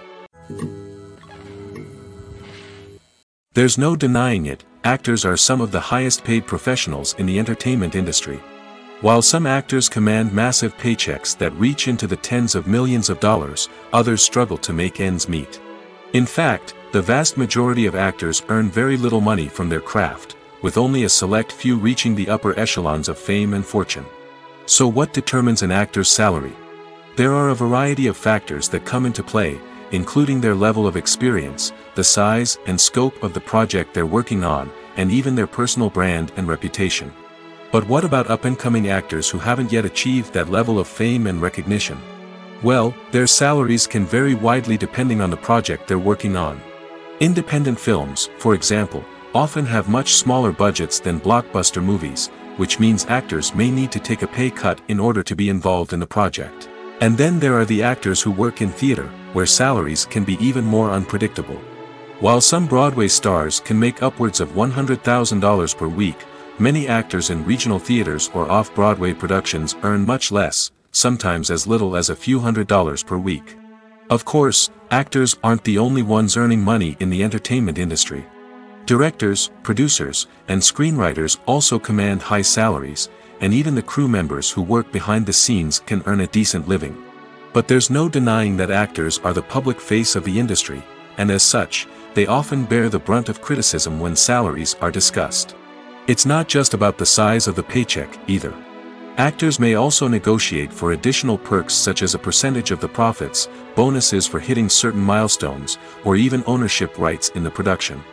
There's no denying it, actors are some of the highest paid professionals in the entertainment industry. While some actors command massive paychecks that reach into the tens of millions of dollars, others struggle to make ends meet. In fact, the vast majority of actors earn very little money from their craft, with only a select few reaching the upper echelons of fame and fortune. So what determines an actor's salary? There are a variety of factors that come into play, including their level of experience, the size and scope of the project they're working on, and even their personal brand and reputation. But what about up-and-coming actors who haven't yet achieved that level of fame and recognition? Well, their salaries can vary widely depending on the project they're working on. Independent films, for example, often have much smaller budgets than blockbuster movies, which means actors may need to take a pay cut in order to be involved in the project. And then there are the actors who work in theater, where salaries can be even more unpredictable. While some Broadway stars can make upwards of $100,000 per week, many actors in regional theaters or off-Broadway productions earn much less, sometimes as little as a few $100s per week. Of course, actors aren't the only ones earning money in the entertainment industry. Directors, producers, and screenwriters also command high salaries, and even the crew members who work behind the scenes can earn a decent living. But there's no denying that actors are the public face of the industry, and as such, they often bear the brunt of criticism when salaries are discussed. It's not just about the size of the paycheck, either. Actors may also negotiate for additional perks such as a percentage of the profits, bonuses for hitting certain milestones, or even ownership rights in the production.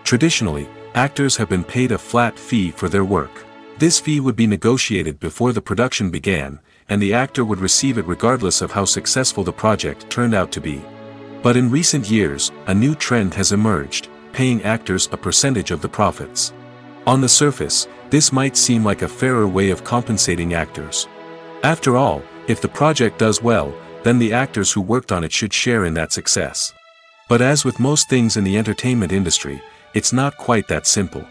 Traditionally, actors have been paid a flat fee for their work. This fee would be negotiated before the production began, and the actor would receive it regardless of how successful the project turned out to be. But in recent years, a new trend has emerged, paying actors a percentage of the profits. On the surface, this might seem like a fairer way of compensating actors. After all, if the project does well, then the actors who worked on it should share in that success. But as with most things in the entertainment industry, it's not quite that simple.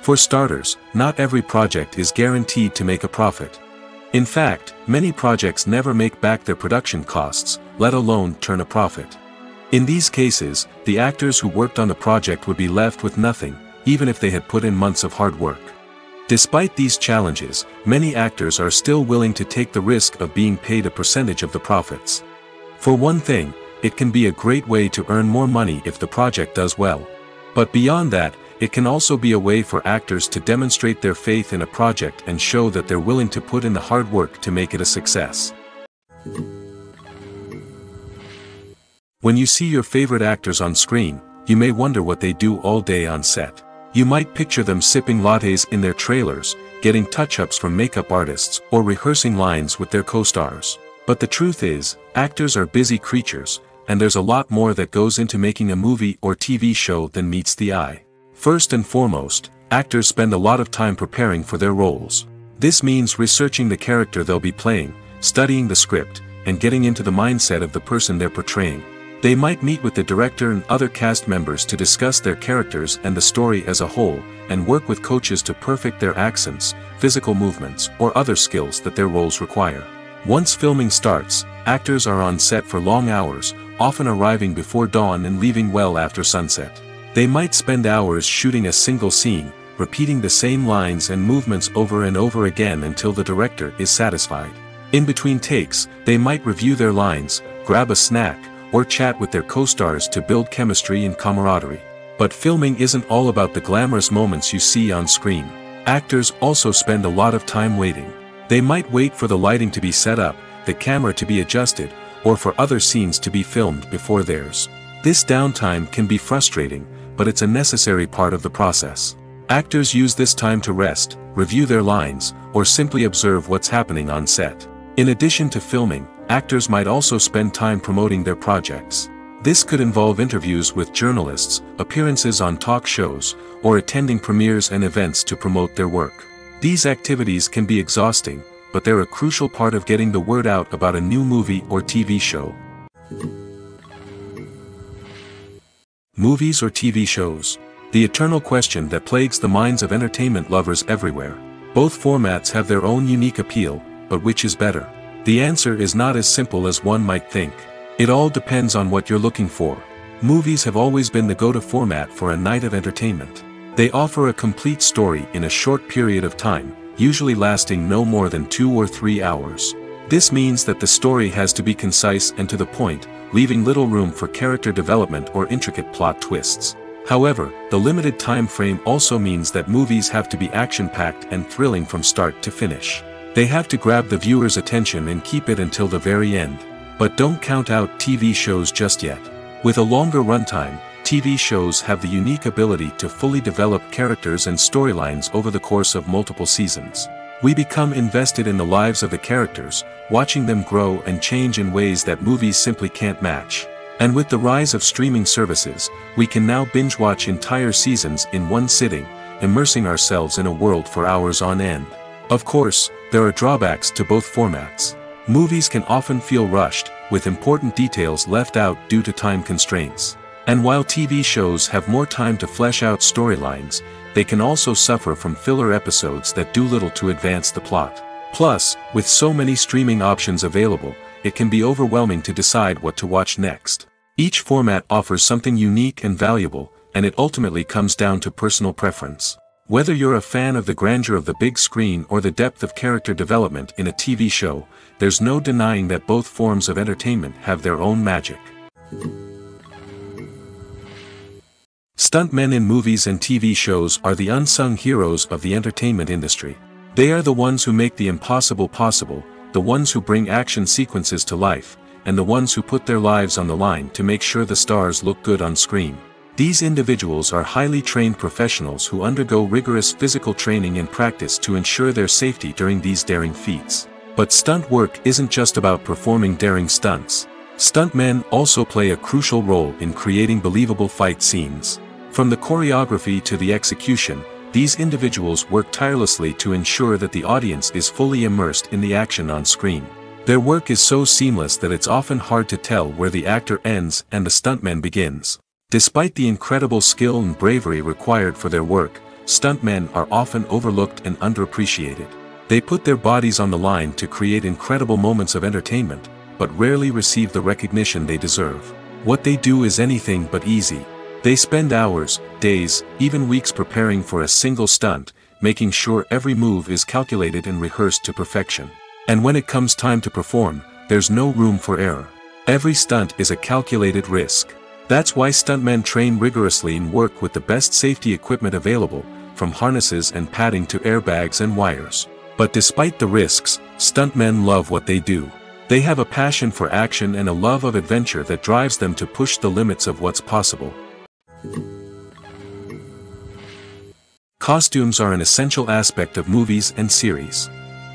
For starters, not every project is guaranteed to make a profit. In fact, many projects never make back their production costs, let alone turn a profit. In these cases, the actors who worked on the project would be left with nothing, even if they had put in months of hard work. Despite these challenges, many actors are still willing to take the risk of being paid a percentage of the profits. For one thing, it can be a great way to earn more money if the project does well. But beyond that, it can also be a way for actors to demonstrate their faith in a project and show that they're willing to put in the hard work to make it a success. When you see your favorite actors on screen, you may wonder what they do all day on set. You might picture them sipping lattes in their trailers, getting touch-ups from makeup artists, or rehearsing lines with their co-stars. But the truth is, actors are busy creatures, and there's a lot more that goes into making a movie or TV show than meets the eye. First and foremost, actors spend a lot of time preparing for their roles. This means researching the character they'll be playing, studying the script, and getting into the mindset of the person they're portraying. They might meet with the director and other cast members to discuss their characters and the story as a whole, and work with coaches to perfect their accents, physical movements, or other skills that their roles require. Once filming starts, actors are on set for long hours, often arriving before dawn and leaving well after sunset. They might spend hours shooting a single scene, repeating the same lines and movements over and over again until the director is satisfied. In between takes, they might review their lines, grab a snack, or chat with their co-stars to build chemistry and camaraderie. But filming isn't all about the glamorous moments you see on screen. Actors also spend a lot of time waiting. They might wait for the lighting to be set up, the camera to be adjusted, or for other scenes to be filmed before theirs. This downtime can be frustrating, but it's a necessary part of the process. Actors use this time to rest, review their lines, or simply observe what's happening on set. In addition to filming, actors might also spend time promoting their projects. This could involve interviews with journalists, appearances on talk shows, or attending premieres and events to promote their work. These activities can be exhausting, but they're a crucial part of getting the word out about a new movie or TV show. Movies or TV shows? The eternal question that plagues the minds of entertainment lovers everywhere. Both formats have their own unique appeal, but which is better? The answer is not as simple as one might think. It all depends on what you're looking for. Movies have always been the go-to format for a night of entertainment. They offer a complete story in a short period of time, usually lasting no more than 2 or 3 hours. This means that the story has to be concise and to the point, leaving little room for character development or intricate plot twists. However, the limited time frame also means that movies have to be action-packed and thrilling from start to finish. They have to grab the viewer's attention and keep it until the very end. But don't count out TV shows just yet. With a longer runtime, TV shows have the unique ability to fully develop characters and storylines over the course of multiple seasons. We become invested in the lives of the characters, watching them grow and change in ways that movies simply can't match. And with the rise of streaming services, we can now binge-watch entire seasons in one sitting, immersing ourselves in a world for hours on end. Of course, there are drawbacks to both formats. Movies can often feel rushed, with important details left out due to time constraints. And while TV shows have more time to flesh out storylines, they can also suffer from filler episodes that do little to advance the plot. Plus, with so many streaming options available, it can be overwhelming to decide what to watch next. Each format offers something unique and valuable, and it ultimately comes down to personal preference. Whether you're a fan of the grandeur of the big screen or the depth of character development in a TV show, there's no denying that both forms of entertainment have their own magic. Stuntmen in movies and TV shows are the unsung heroes of the entertainment industry. They are the ones who make the impossible possible, the ones who bring action sequences to life, and the ones who put their lives on the line to make sure the stars look good on screen. These individuals are highly trained professionals who undergo rigorous physical training and practice to ensure their safety during these daring feats. But stunt work isn't just about performing daring stunts. Stuntmen also play a crucial role in creating believable fight scenes. From the choreography to the execution, these individuals work tirelessly to ensure that the audience is fully immersed in the action on screen. Their work is so seamless that it's often hard to tell where the actor ends and the stuntman begins. Despite the incredible skill and bravery required for their work, stuntmen are often overlooked and underappreciated. They put their bodies on the line to create incredible moments of entertainment, but rarely receive the recognition they deserve. What they do is anything but easy. They spend hours, days, even weeks preparing for a single stunt, making sure every move is calculated and rehearsed to perfection. And when it comes time to perform, there's no room for error. Every stunt is a calculated risk. That's why stuntmen train rigorously and work with the best safety equipment available, from harnesses and padding to airbags and wires. But despite the risks, stuntmen love what they do. They have a passion for action and a love of adventure that drives them to push the limits of what's possible. Costumes are an essential aspect of movies and series.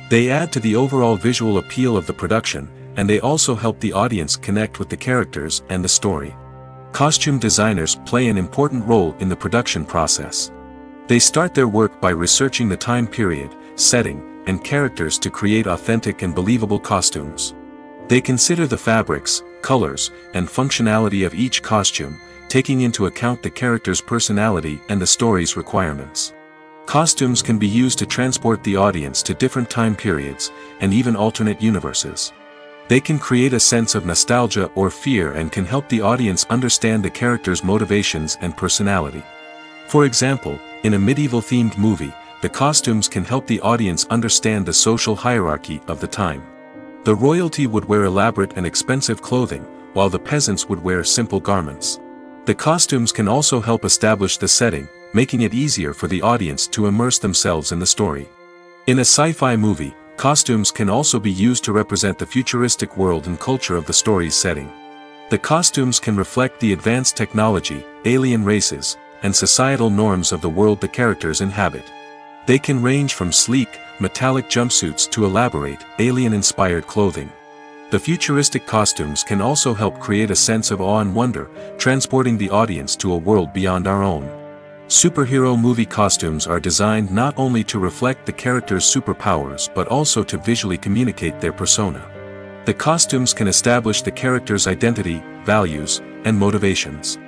They add to the overall visual appeal of the production, and they also help the audience connect with the characters and the story. Costume designers play an important role in the production process. They start their work by researching the time period, setting, and characters to create authentic and believable costumes. They consider the fabrics, colors, and functionality of each costume, taking into account the character's personality and the story's requirements. Costumes can be used to transport the audience to different time periods, and even alternate universes. They can create a sense of nostalgia or fear and can help the audience understand the character's motivations and personality. For example, in a medieval-themed movie, the costumes can help the audience understand the social hierarchy of the time. The royalty would wear elaborate and expensive clothing, while the peasants would wear simple garments. The costumes can also help establish the setting, making it easier for the audience to immerse themselves in the story. In a sci-fi movie, costumes can also be used to represent the futuristic world and culture of the story's setting. The costumes can reflect the advanced technology, alien races, and societal norms of the world the characters inhabit. They can range from sleek, metallic jumpsuits to elaborate, alien-inspired clothing. The futuristic costumes can also help create a sense of awe and wonder, transporting the audience to a world beyond our own. Superhero movie costumes are designed not only to reflect the character's superpowers but also to visually communicate their persona. The costumes can establish the character's identity, values, and motivations.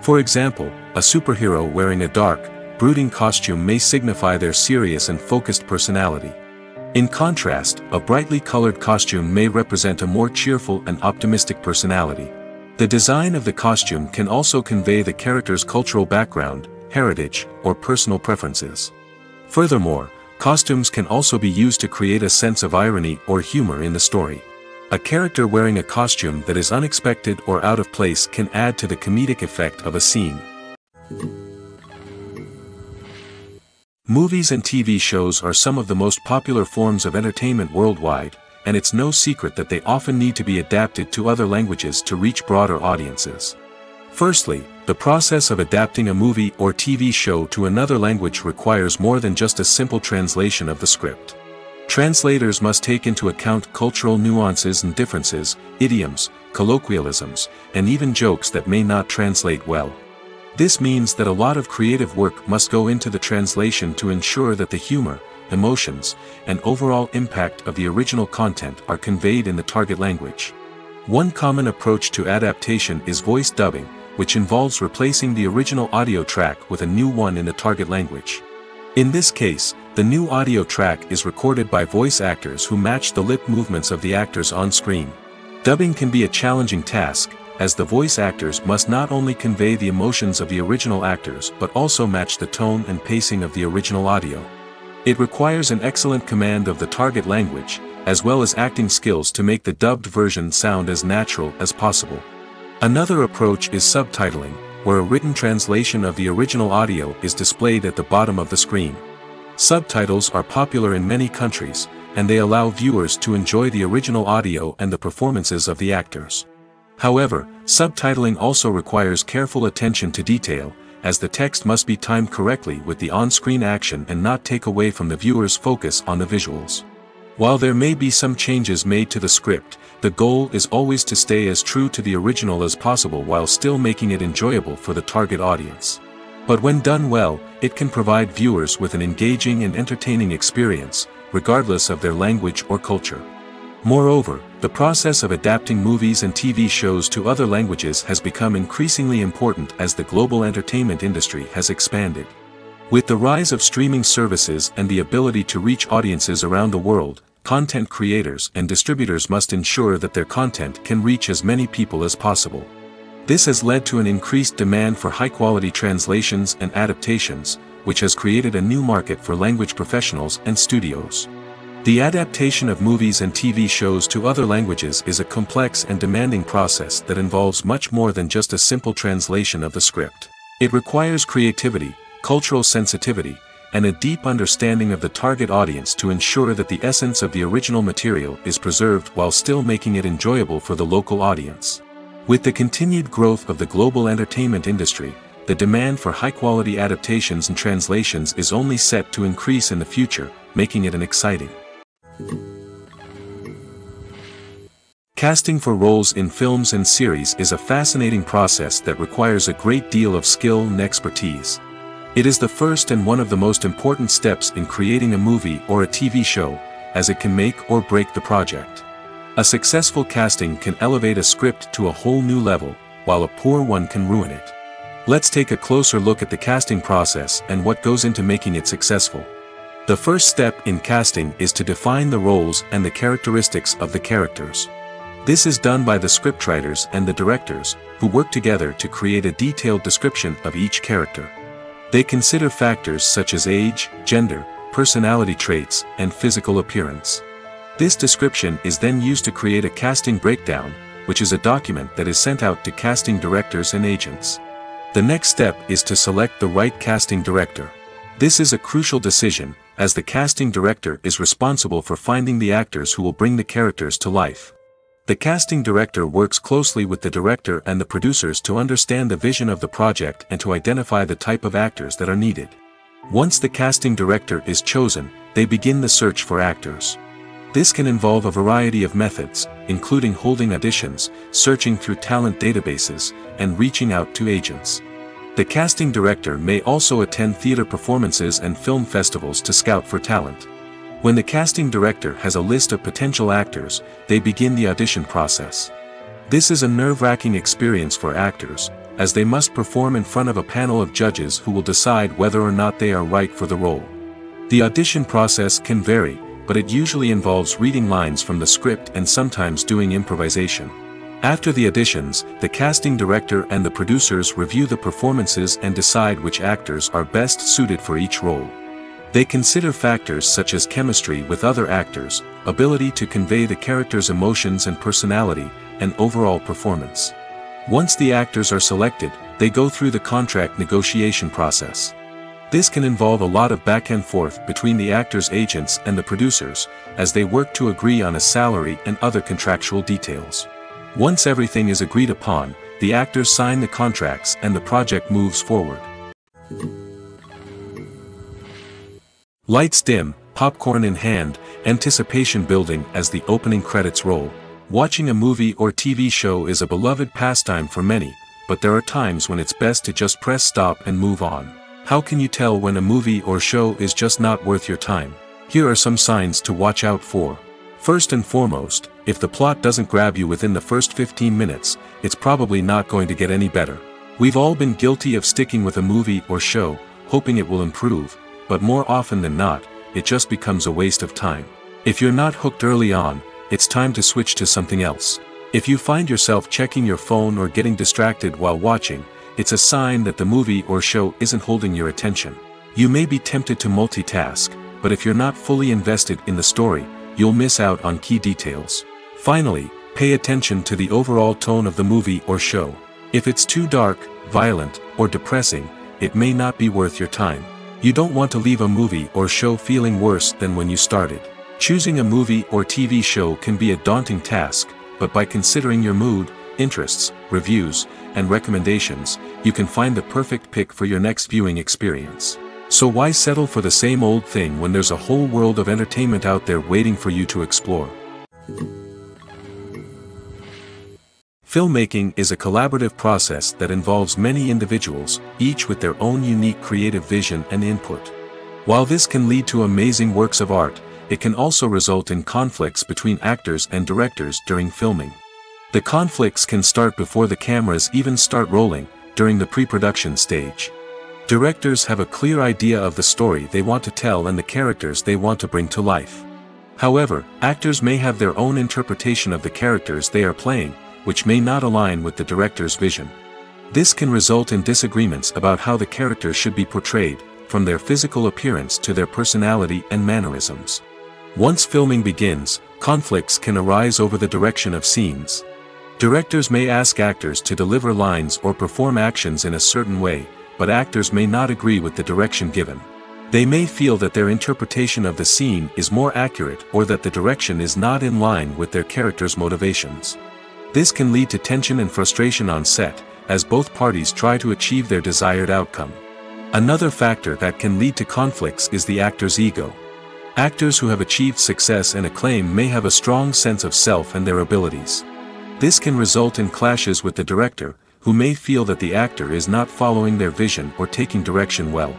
For example, a superhero wearing a dark, brooding costume may signify their serious and focused personality. In contrast, a brightly colored costume may represent a more cheerful and optimistic personality. The design of the costume can also convey the character's cultural background, heritage, or personal preferences. Furthermore, costumes can also be used to create a sense of irony or humor in the story. A character wearing a costume that is unexpected or out of place can add to the comedic effect of a scene. Movies and TV shows are some of the most popular forms of entertainment worldwide, and it's no secret that they often need to be adapted to other languages to reach broader audiences. Firstly, the process of adapting a movie or TV show to another language requires more than just a simple translation of the script. Translators must take into account cultural nuances and differences, idioms, colloquialisms, and even jokes that may not translate well. This means that a lot of creative work must go into the translation to ensure that the humor, emotions, and overall impact of the original content are conveyed in the target language. One common approach to adaptation is voice dubbing, which involves replacing the original audio track with a new one in the target language. In this case, the new audio track is recorded by voice actors who match the lip movements of the actors on screen. Dubbing can be a challenging task, as the voice actors must not only convey the emotions of the original actors but also match the tone and pacing of the original audio. It requires an excellent command of the target language, as well as acting skills to make the dubbed version sound as natural as possible. Another approach is subtitling, where a written translation of the original audio is displayed at the bottom of the screen. Subtitles are popular in many countries, and they allow viewers to enjoy the original audio and the performances of the actors. However, subtitling also requires careful attention to detail, as the text must be timed correctly with the on-screen action and not take away from the viewer's focus on the visuals. While there may be some changes made to the script, the goal is always to stay as true to the original as possible while still making it enjoyable for the target audience. But when done well, it can provide viewers with an engaging and entertaining experience, regardless of their language or culture. Moreover, the process of adapting movies and TV shows to other languages has become increasingly important as the global entertainment industry has expanded. With the rise of streaming services and the ability to reach audiences around the world, content creators and distributors must ensure that their content can reach as many people as possible. This has led to an increased demand for high-quality translations and adaptations, which has created a new market for language professionals and studios. The adaptation of movies and TV shows to other languages is a complex and demanding process that involves much more than just a simple translation of the script. It requires creativity, cultural sensitivity, and a deep understanding of the target audience to ensure that the essence of the original material is preserved while still making it enjoyable for the local audience. With the continued growth of the global entertainment industry, the demand for high-quality adaptations and translations is only set to increase in the future, making it an exciting. Casting for roles in films and series is a fascinating process that requires a great deal of skill and expertise. It is the first and one of the most important steps in creating a movie or a TV show, as it can make or break the project. A successful casting can elevate a script to a whole new level, while a poor one can ruin it. Let's take a closer look at the casting process and what goes into making it successful. The first step in casting is to define the roles and the characteristics of the characters. This is done by the scriptwriters and the directors, who work together to create a detailed description of each character. They consider factors such as age, gender, personality traits, and physical appearance. This description is then used to create a casting breakdown, which is a document that is sent out to casting directors and agents. The next step is to select the right casting director. This is a crucial decision, as the casting director is responsible for finding the actors who will bring the characters to life. The casting director works closely with the director and the producers to understand the vision of the project and to identify the type of actors that are needed. Once the casting director is chosen, they begin the search for actors. This can involve a variety of methods, including holding auditions, searching through talent databases, and reaching out to agents. The casting director may also attend theater performances and film festivals to scout for talent. When the casting director has a list of potential actors, they begin the audition process. This is a nerve-wracking experience for actors, as they must perform in front of a panel of judges who will decide whether or not they are right for the role. The audition process can vary, but it usually involves reading lines from the script and sometimes doing improvisation. After the auditions, the casting director and the producers review the performances and decide which actors are best suited for each role. They consider factors such as chemistry with other actors, ability to convey the character's emotions and personality, and overall performance. Once the actors are selected, they go through the contract negotiation process. This can involve a lot of back and forth between the actors' agents and the producers, as they work to agree on a salary and other contractual details. Once everything is agreed upon, the actors sign the contracts and the project moves forward. Lights dim, popcorn in hand, anticipation building as the opening credits roll. Watching a movie or TV show is a beloved pastime for many, but there are times when it's best to just press stop and move on. How can you tell when a movie or show is just not worth your time? Here are some signs to watch out for. First and foremost, if the plot doesn't grab you within the first 15 minutes, it's probably not going to get any better. We've all been guilty of sticking with a movie or show, hoping it will improve, but more often than not, it just becomes a waste of time. If you're not hooked early on, it's time to switch to something else. If you find yourself checking your phone or getting distracted while watching, it's a sign that the movie or show isn't holding your attention. You may be tempted to multitask, but if you're not fully invested in the story, you'll miss out on key details. Finally, pay attention to the overall tone of the movie or show. If it's too dark, violent, or depressing, it may not be worth your time. You don't want to leave a movie or show feeling worse than when you started. Choosing a movie or TV show can be a daunting task, but by considering your mood, interests, reviews, and recommendations, you can find the perfect pick for your next viewing experience. So why settle for the same old thing when there's a whole world of entertainment out there waiting for you to explore? Filmmaking is a collaborative process that involves many individuals, each with their own unique creative vision and input. While this can lead to amazing works of art, it can also result in conflicts between actors and directors during filming. The conflicts can start before the cameras even start rolling, during the pre-production stage. Directors have a clear idea of the story they want to tell and the characters they want to bring to life. However, actors may have their own interpretation of the characters they are playing, which may not align with the director's vision. This can result in disagreements about how the characters should be portrayed, from their physical appearance to their personality and mannerisms. Once filming begins, conflicts can arise over the direction of scenes. Directors may ask actors to deliver lines or perform actions in a certain way, but actors may not agree with the direction given. They may feel that their interpretation of the scene is more accurate or that the direction is not in line with their character's motivations. This can lead to tension and frustration on set, as both parties try to achieve their desired outcome. Another factor that can lead to conflicts is the actor's ego. Actors who have achieved success and acclaim may have a strong sense of self and their abilities. This can result in clashes with the director, who may feel that the actor is not following their vision or taking direction well.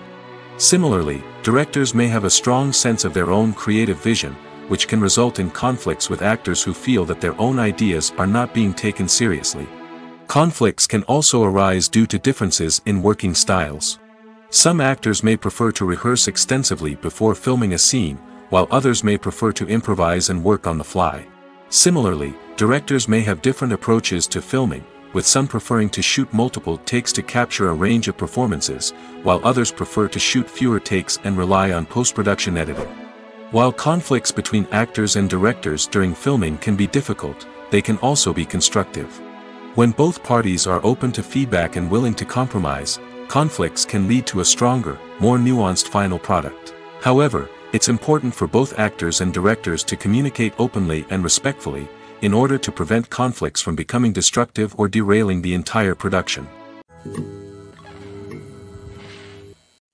Similarly, directors may have a strong sense of their own creative vision, which can result in conflicts with actors who feel that their own ideas are not being taken seriously. Conflicts can also arise due to differences in working styles. Some actors may prefer to rehearse extensively before filming a scene, while others may prefer to improvise and work on the fly. Similarly, directors may have different approaches to filming, with some preferring to shoot multiple takes to capture a range of performances, while others prefer to shoot fewer takes and rely on post-production editing. While conflicts between actors and directors during filming can be difficult, they can also be constructive. When both parties are open to feedback and willing to compromise, conflicts can lead to a stronger, more nuanced final product. However, it's important for both actors and directors to communicate openly and respectfully, in order to prevent conflicts from becoming destructive or derailing the entire production.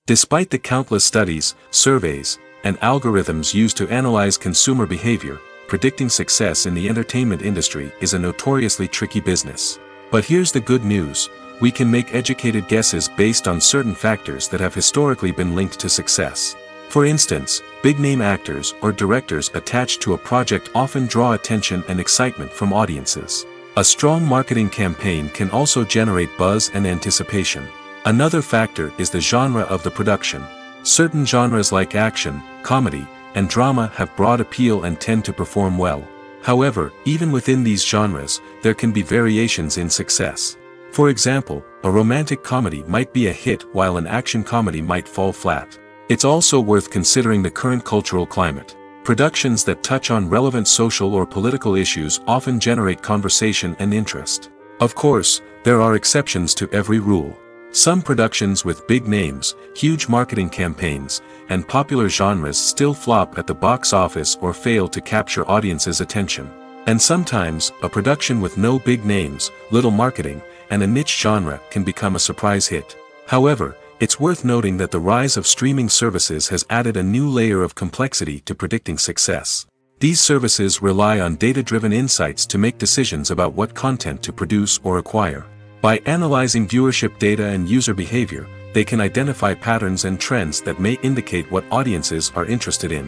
Despite the countless studies, surveys, and algorithms used to analyze consumer behavior, predicting success in the entertainment industry is a notoriously tricky business. But here's the good news: we can make educated guesses based on certain factors that have historically been linked to success. For instance, big-name actors or directors attached to a project often draw attention and excitement from audiences. A strong marketing campaign can also generate buzz and anticipation. Another factor is the genre of the production. Certain genres like action, comedy, and drama have broad appeal and tend to perform well. However, even within these genres, there can be variations in success. For example, a romantic comedy might be a hit while an action comedy might fall flat. It's also worth considering the current cultural climate. Productions that touch on relevant social or political issues often generate conversation and interest. Of course, there are exceptions to every rule. Some productions with big names, huge marketing campaigns, and popular genres still flop at the box office or fail to capture audiences' attention. And sometimes, a production with no big names, little marketing, and a niche genre can become a surprise hit. However, it's worth noting that the rise of streaming services has added a new layer of complexity to predicting success. These services rely on data-driven insights to make decisions about what content to produce or acquire. By analyzing viewership data and user behavior, they can identify patterns and trends that may indicate what audiences are interested in.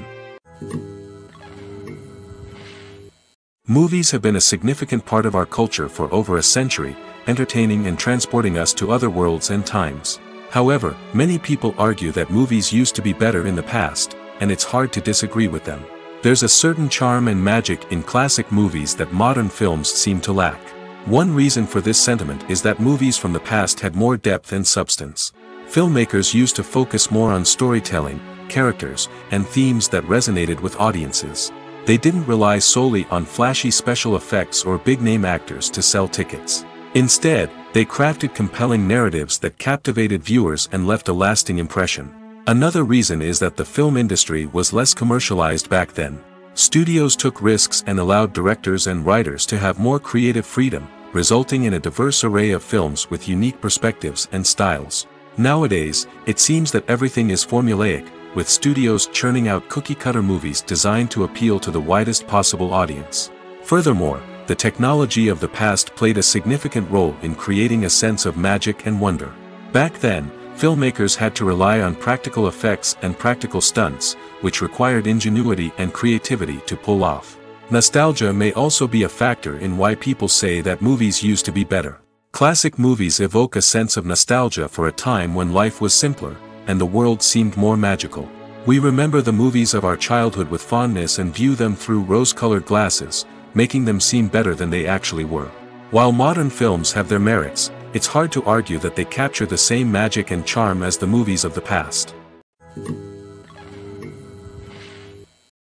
Movies have been a significant part of our culture for over a century, entertaining and transporting us to other worlds and times. However, many people argue that movies used to be better in the past, and it's hard to disagree with them. There's a certain charm and magic in classic movies that modern films seem to lack. One reason for this sentiment is that movies from the past had more depth and substance. Filmmakers used to focus more on storytelling, characters, and themes that resonated with audiences. They didn't rely solely on flashy special effects or big-name actors to sell tickets. Instead, they crafted compelling narratives that captivated viewers and left a lasting impression. Another reason is that the film industry was less commercialized back then. Studios took risks and allowed directors and writers to have more creative freedom, resulting in a diverse array of films with unique perspectives and styles. Nowadays, it seems that everything is formulaic, with studios churning out cookie-cutter movies designed to appeal to the widest possible audience. Furthermore, the technology of the past played a significant role in creating a sense of magic and wonder. Back then, filmmakers had to rely on practical effects and practical stunts, which required ingenuity and creativity to pull off. Nostalgia may also be a factor in why people say that movies used to be better. Classic movies evoke a sense of nostalgia for a time when life was simpler, and the world seemed more magical. We remember the movies of our childhood with fondness and view them through rose-colored glasses, making them seem better than they actually were. While modern films have their merits, it's hard to argue that they capture the same magic and charm as the movies of the past.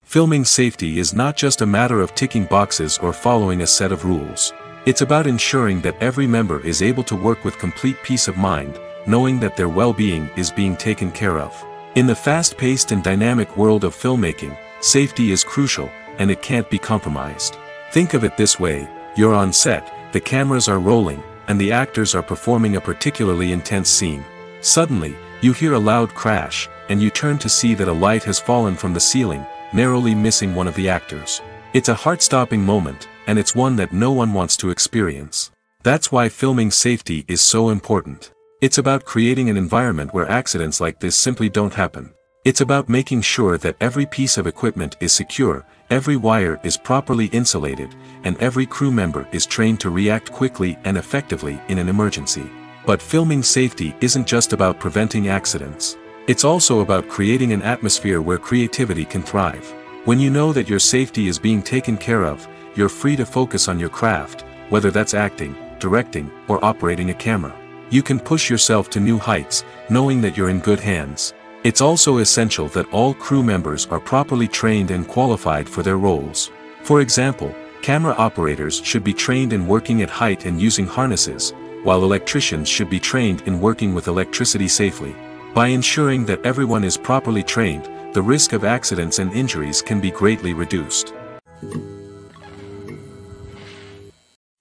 Filming safety is not just a matter of ticking boxes or following a set of rules. It's about ensuring that every member is able to work with complete peace of mind, knowing that their well-being is being taken care of. In the fast-paced and dynamic world of filmmaking, safety is crucial, and it can't be compromised. Think of it this way: you're on set, the cameras are rolling, and the actors are performing a particularly intense scene. Suddenly, you hear a loud crash, and you turn to see that a light has fallen from the ceiling, narrowly missing one of the actors. It's a heart-stopping moment, and it's one that no one wants to experience. That's why filming safety is so important. It's about creating an environment where accidents like this simply don't happen. It's about making sure that every piece of equipment is secure, every wire is properly insulated, and every crew member is trained to react quickly and effectively in an emergency. But filming safety isn't just about preventing accidents. It's also about creating an atmosphere where creativity can thrive. When you know that your safety is being taken care of, you're free to focus on your craft, whether that's acting, directing, or operating a camera. You can push yourself to new heights, knowing that you're in good hands. It's also essential that all crew members are properly trained and qualified for their roles. For example, camera operators should be trained in working at height and using harnesses, while electricians should be trained in working with electricity safely. By ensuring that everyone is properly trained, the risk of accidents and injuries can be greatly reduced.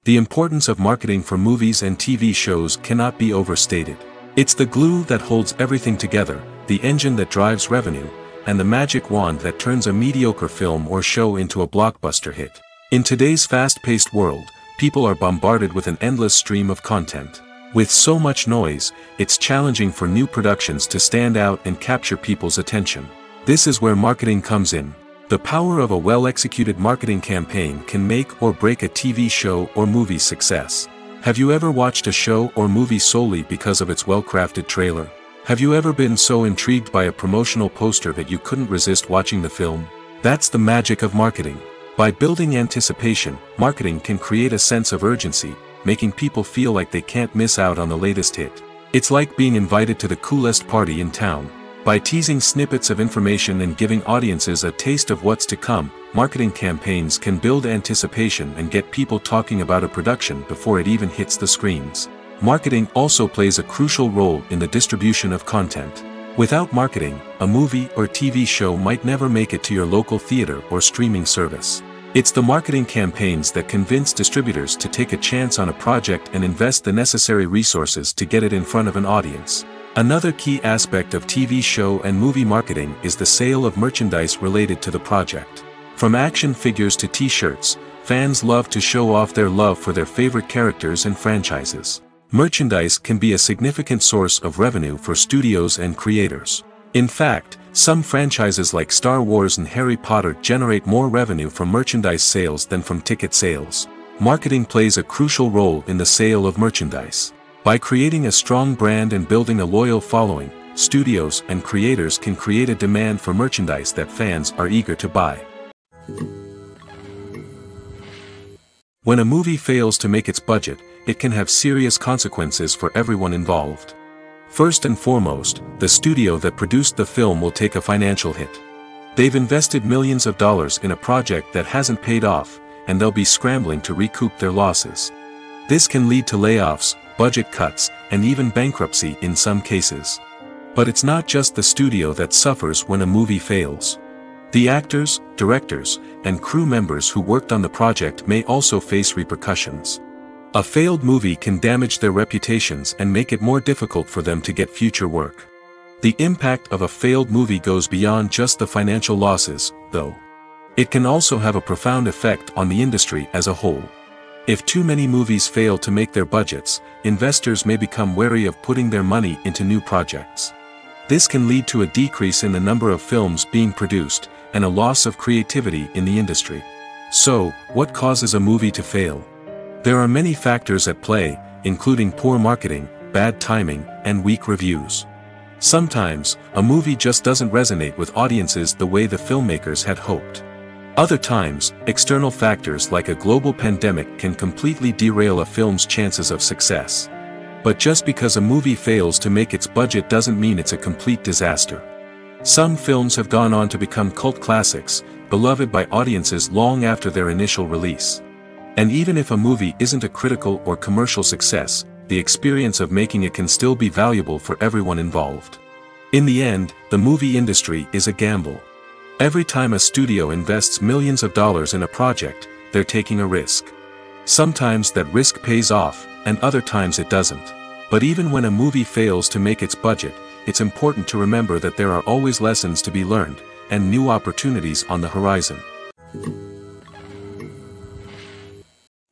The importance of marketing for movies and TV shows cannot be overstated. It's the glue that holds everything together, the engine that drives revenue, and the magic wand that turns a mediocre film or show into a blockbuster hit. In today's fast-paced world, people are bombarded with an endless stream of content. With so much noise, it's challenging for new productions to stand out and capture people's attention. This is where marketing comes in. The power of a well-executed marketing campaign can make or break a TV show or movie's success. Have you ever watched a show or movie solely because of its well-crafted trailer? Have you ever been so intrigued by a promotional poster that you couldn't resist watching the film? That's the magic of marketing. By building anticipation, marketing can create a sense of urgency, making people feel like they can't miss out on the latest hit. It's like being invited to the coolest party in town. By teasing snippets of information and giving audiences a taste of what's to come, marketing campaigns can build anticipation and get people talking about a production before it even hits the screens. Marketing also plays a crucial role in the distribution of content. Without marketing, a movie or TV show might never make it to your local theater or streaming service. It's the marketing campaigns that convince distributors to take a chance on a project and invest the necessary resources to get it in front of an audience. Another key aspect of TV show and movie marketing is the sale of merchandise related to the project. From action figures to t-shirts, fans love to show off their love for their favorite characters and franchises. Merchandise can be a significant source of revenue for studios and creators. In fact, some franchises like Star Wars and Harry Potter generate more revenue from merchandise sales than from ticket sales. Marketing plays a crucial role in the sale of merchandise. By creating a strong brand and building a loyal following, studios and creators can create a demand for merchandise that fans are eager to buy. When a movie fails to make its budget, it can have serious consequences for everyone involved. First and foremost, the studio that produced the film will take a financial hit. They've invested millions of dollars in a project that hasn't paid off, and they'll be scrambling to recoup their losses. This can lead to layoffs, budget cuts, and even bankruptcy in some cases. But it's not just the studio that suffers when a movie fails. The actors, directors, and crew members who worked on the project may also face repercussions. A failed movie can damage their reputations and make it more difficult for them to get future work. The impact of a failed movie goes beyond just the financial losses, though. It can also have a profound effect on the industry as a whole. If too many movies fail to make their budgets, investors may become wary of putting their money into new projects. This can lead to a decrease in the number of films being produced, and a loss of creativity in the industry. So, what causes a movie to fail? There are many factors at play, including poor marketing, bad timing, and weak reviews. Sometimes, a movie just doesn't resonate with audiences the way the filmmakers had hoped. Other times, external factors like a global pandemic can completely derail a film's chances of success. But just because a movie fails to make its budget doesn't mean it's a complete disaster. Some films have gone on to become cult classics, beloved by audiences long after their initial release. And even if a movie isn't a critical or commercial success, the experience of making it can still be valuable for everyone involved. In the end, the movie industry is a gamble. Every time a studio invests millions of dollars in a project, they're taking a risk. Sometimes that risk pays off, and other times it doesn't. But even when a movie fails to make its budget, it's important to remember that there are always lessons to be learned, and new opportunities on the horizon.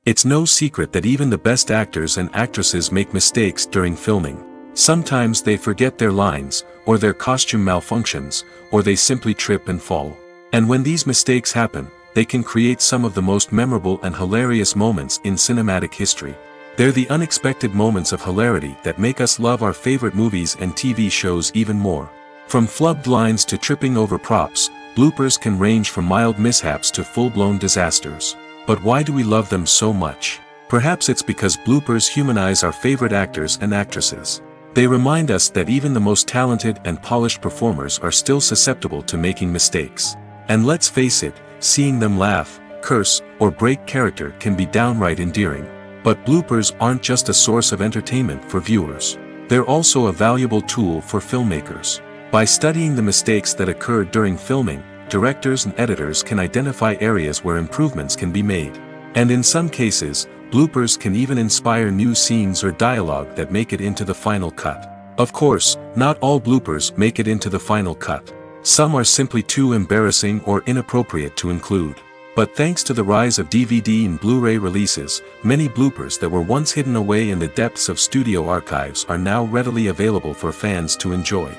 It's no secret that even the best actors and actresses make mistakes during filming. Sometimes they forget their lines, or their costume malfunctions, or they simply trip and fall. And when these mistakes happen, they can create some of the most memorable and hilarious moments in cinematic history. They're the unexpected moments of hilarity that make us love our favorite movies and TV shows even more. From flubbed lines to tripping over props, bloopers can range from mild mishaps to full-blown disasters. But why do we love them so much? Perhaps it's because bloopers humanize our favorite actors and actresses. They remind us that even the most talented and polished performers are still susceptible to making mistakes. And let's face it, seeing them laugh, curse, or break character can be downright endearing. But bloopers aren't just a source of entertainment for viewers. They're also a valuable tool for filmmakers. By studying the mistakes that occurred during filming, directors and editors can identify areas where improvements can be made. And in some cases, bloopers can even inspire new scenes or dialogue that make it into the final cut. Of course, not all bloopers make it into the final cut. Some are simply too embarrassing or inappropriate to include. But thanks to the rise of DVD and Blu-ray releases, many bloopers that were once hidden away in the depths of studio archives are now readily available for fans to enjoy.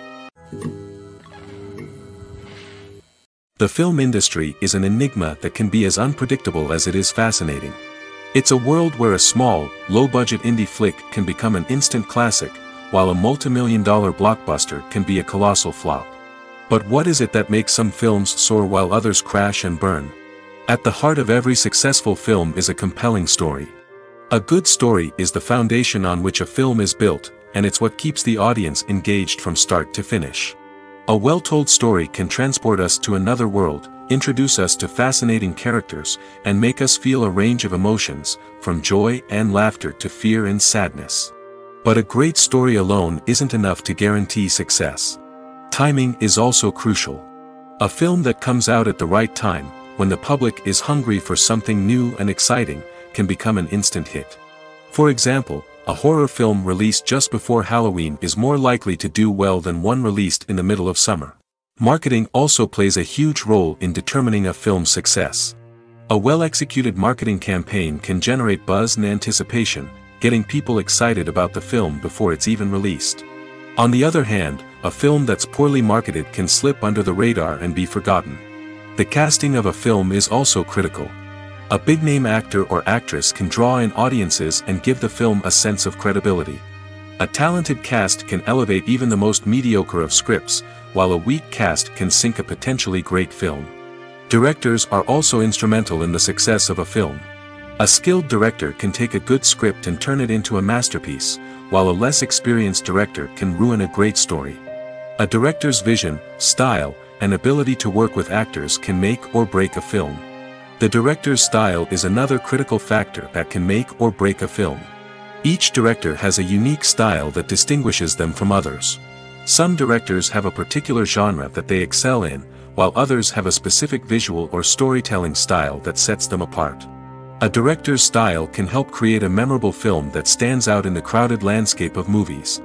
The film industry is an enigma that can be as unpredictable as it is fascinating. It's a world where a small, low-budget indie flick can become an instant classic, while a multi-million-dollar blockbuster can be a colossal flop. But what is it that makes some films soar while others crash and burn? At the heart of every successful film is a compelling story. A good story is the foundation on which a film is built, and it's what keeps the audience engaged from start to finish. A well-told story can transport us to another world, introduce us to fascinating characters, and make us feel a range of emotions, from joy and laughter to fear and sadness. But a great story alone isn't enough to guarantee success. Timing is also crucial. A film that comes out at the right time, when the public is hungry for something new and exciting, can become an instant hit. For example, a horror film released just before Halloween is more likely to do well than one released in the middle of summer. Marketing also plays a huge role in determining a film's success. A well-executed marketing campaign can generate buzz and anticipation, getting people excited about the film before it's even released. On the other hand, a film that's poorly marketed can slip under the radar and be forgotten. The casting of a film is also critical. A big-name actor or actress can draw in audiences and give the film a sense of credibility. A talented cast can elevate even the most mediocre of scripts, while a weak cast can sink a potentially great film. Directors are also instrumental in the success of a film. A skilled director can take a good script and turn it into a masterpiece, while a less experienced director can ruin a great story. A director's vision, style, and ability to work with actors can make or break a film. The director's style is another critical factor that can make or break a film. Each director has a unique style that distinguishes them from others. Some directors have a particular genre that they excel in, while others have a specific visual or storytelling style that sets them apart. A director's style can help create a memorable film that stands out in the crowded landscape of movies.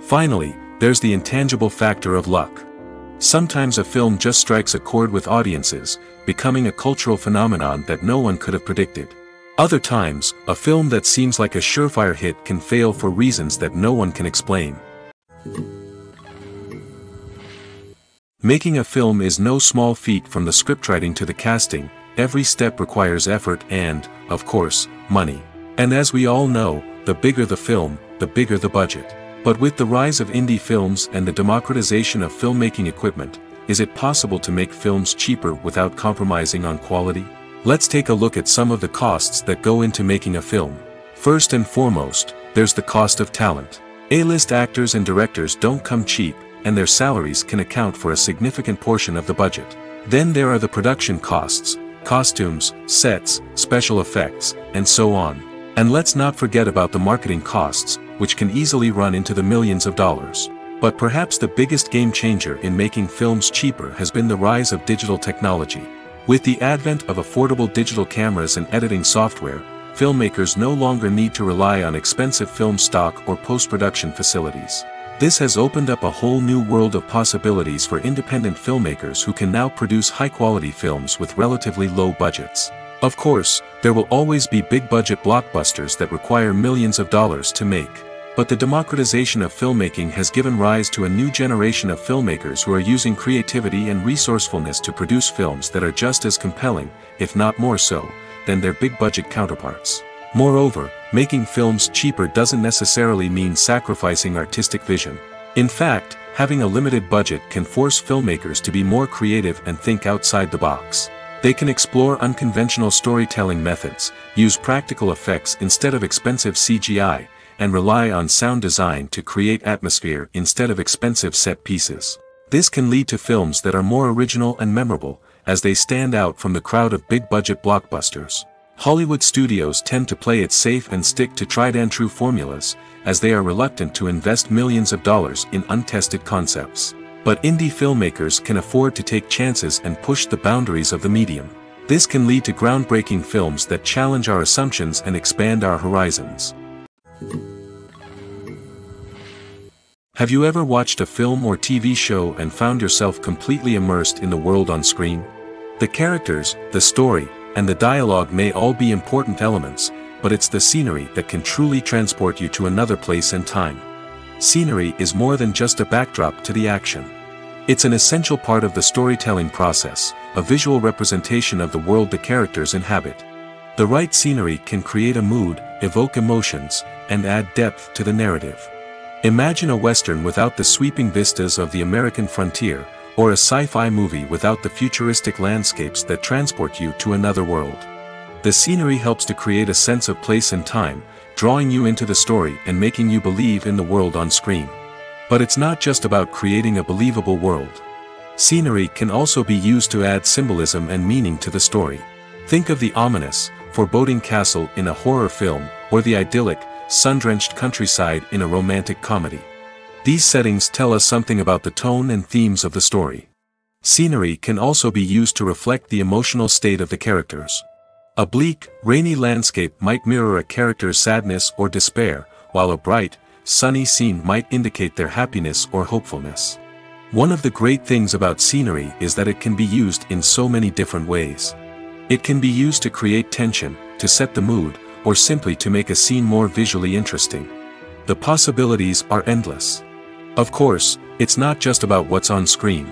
Finally, there's the intangible factor of luck. Sometimes a film just strikes a chord with audiences, becoming a cultural phenomenon that no one could have predicted. Other times, a film that seems like a surefire hit can fail for reasons that no one can explain. Making a film is no small feat. From the scriptwriting to the casting, every step requires effort and, of course, money. And as we all know, the bigger the film, the bigger the budget. But with the rise of indie films and the democratization of filmmaking equipment, is it possible to make films cheaper without compromising on quality? Let's take a look at some of the costs that go into making a film. First and foremost, there's the cost of talent. A-list actors and directors don't come cheap, and their salaries can account for a significant portion of the budget. Then there are the production costs, costumes, sets, special effects, and so on. And let's not forget about the marketing costs, which can easily run into the millions of dollars. But perhaps the biggest game changer in making films cheaper has been the rise of digital technology. With the advent of affordable digital cameras and editing software, filmmakers no longer need to rely on expensive film stock or post-production facilities. This has opened up a whole new world of possibilities for independent filmmakers who can now produce high-quality films with relatively low budgets. Of course, there will always be big-budget blockbusters that require millions of dollars to make. But the democratization of filmmaking has given rise to a new generation of filmmakers who are using creativity and resourcefulness to produce films that are just as compelling, if not more so, than their big-budget counterparts. Moreover, making films cheaper doesn't necessarily mean sacrificing artistic vision. In fact, having a limited budget can force filmmakers to be more creative and think outside the box. They can explore unconventional storytelling methods, use practical effects instead of expensive CGI, and rely on sound design to create atmosphere instead of expensive set pieces. This can lead to films that are more original and memorable, as they stand out from the crowd of big-budget blockbusters. Hollywood studios tend to play it safe and stick to tried-and-true formulas, as they are reluctant to invest millions of dollars in untested concepts. But indie filmmakers can afford to take chances and push the boundaries of the medium. This can lead to groundbreaking films that challenge our assumptions and expand our horizons. Have you ever watched a film or TV show and found yourself completely immersed in the world on screen? The characters, the story, and the dialogue may all be important elements, but it's the scenery that can truly transport you to another place and time. Scenery is more than just a backdrop to the action. It's an essential part of the storytelling process, a visual representation of the world the characters inhabit. The right scenery can create a mood, evoke emotions, and add depth to the narrative. Imagine a western without the sweeping vistas of the American frontier, or a sci-fi movie without the futuristic landscapes that transport you to another world. The scenery helps to create a sense of place and time, drawing you into the story and making you believe in the world on screen. But it's not just about creating a believable world. Scenery can also be used to add symbolism and meaning to the story. Think of the ominous, foreboding castle in a horror film, or the idyllic, sun-drenched countryside in a romantic comedy. These settings tell us something about the tone and themes of the story. Scenery can also be used to reflect the emotional state of the characters. A bleak, rainy landscape might mirror a character's sadness or despair, while a bright, sunny scene might indicate their happiness or hopefulness. One of the great things about scenery is that it can be used in so many different ways. It can be used to create tension, to set the mood, or simply to make a scene more visually interesting. The possibilities are endless. Of course, it's not just about what's on screen.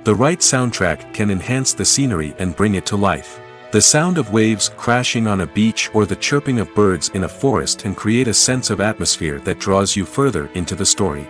The right soundtrack can enhance the scenery and bring it to life. The sound of waves crashing on a beach or the chirping of birds in a forest can create a sense of atmosphere that draws you further into the story.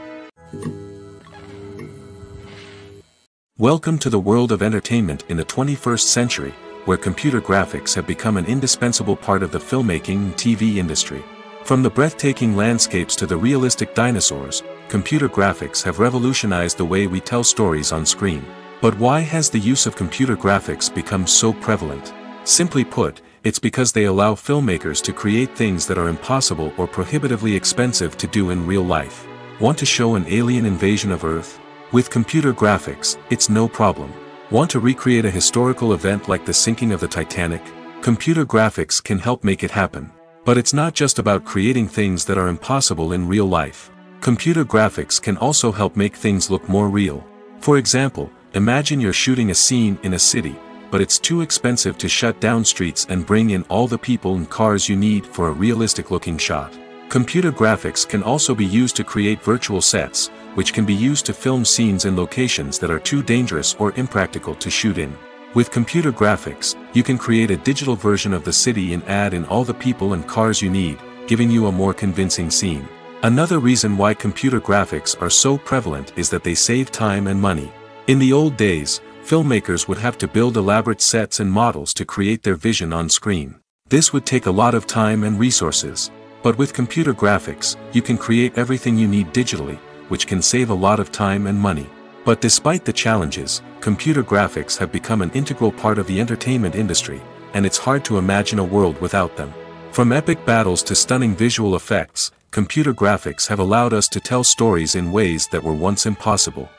Welcome to the world of entertainment in the 21st century, where computer graphics have become an indispensable part of the filmmaking and TV industry. From the breathtaking landscapes to the realistic dinosaurs, computer graphics have revolutionized the way we tell stories on screen. But why has the use of computer graphics become so prevalent? Simply put, it's because they allow filmmakers to create things that are impossible or prohibitively expensive to do in real life. Want to show an alien invasion of Earth? With computer graphics, it's no problem. Want to recreate a historical event like the sinking of the Titanic? Computer graphics can help make it happen. But it's not just about creating things that are impossible in real life. Computer graphics can also help make things look more real. For example, imagine you're shooting a scene in a city, but it's too expensive to shut down streets and bring in all the people and cars you need for a realistic-looking shot. Computer graphics can also be used to create virtual sets, which can be used to film scenes in locations that are too dangerous or impractical to shoot in. With computer graphics, you can create a digital version of the city and add in all the people and cars you need, giving you a more convincing scene. Another reason why computer graphics are so prevalent is that they save time and money. In the old days, filmmakers would have to build elaborate sets and models to create their vision on screen. This would take a lot of time and resources. But with computer graphics, you can create everything you need digitally, which can save a lot of time and money. But despite the challenges, computer graphics have become an integral part of the entertainment industry, and it's hard to imagine a world without them. From epic battles to stunning visual effects, computer graphics have allowed us to tell stories in ways that were once impossible.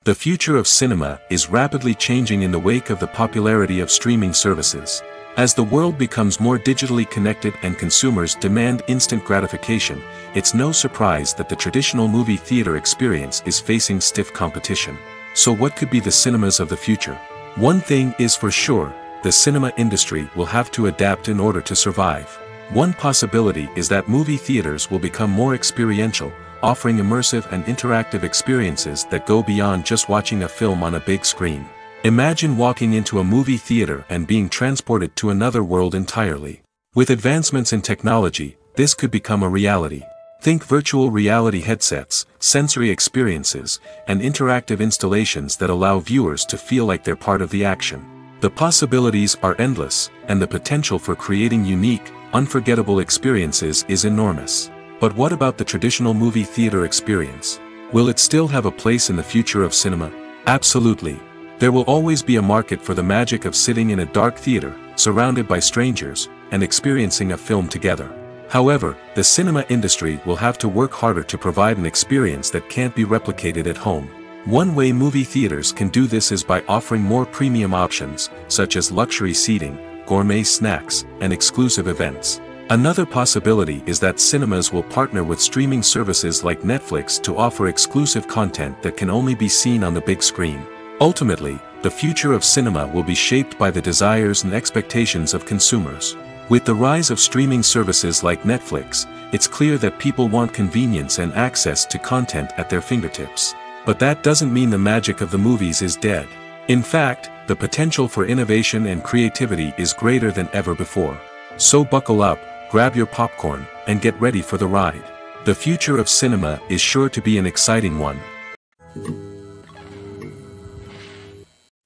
The future of cinema is rapidly changing in the wake of the popularity of streaming services. As the world becomes more digitally connected and consumers demand instant gratification, it's no surprise that the traditional movie theater experience is facing stiff competition. So what could be the cinemas of the future? One thing is for sure, the cinema industry will have to adapt in order to survive. One possibility is that movie theaters will become more experiential, offering immersive and interactive experiences that go beyond just watching a film on a big screen. Imagine walking into a movie theater and being transported to another world entirely. With advancements in technology, this could become a reality. Think virtual reality headsets, sensory experiences, and interactive installations that allow viewers to feel like they're part of the action. The possibilities are endless, and the potential for creating unique, unforgettable experiences is enormous. But what about the traditional movie theater experience? Will it still have a place in the future of cinema? Absolutely. There will always be a market for the magic of sitting in a dark theater, surrounded by strangers, and experiencing a film together. However, the cinema industry will have to work harder to provide an experience that can't be replicated at home. One way movie theaters can do this is by offering more premium options, such as luxury seating, gourmet snacks, and exclusive events. Another possibility is that cinemas will partner with streaming services like Netflix to offer exclusive content that can only be seen on the big screen. Ultimately, the future of cinema will be shaped by the desires and expectations of consumers. With the rise of streaming services like Netflix, it's clear that people want convenience and access to content at their fingertips. But that doesn't mean the magic of the movies is dead. In fact, the potential for innovation and creativity is greater than ever before. So buckle up, grab your popcorn, and get ready for the ride. The future of cinema is sure to be an exciting one.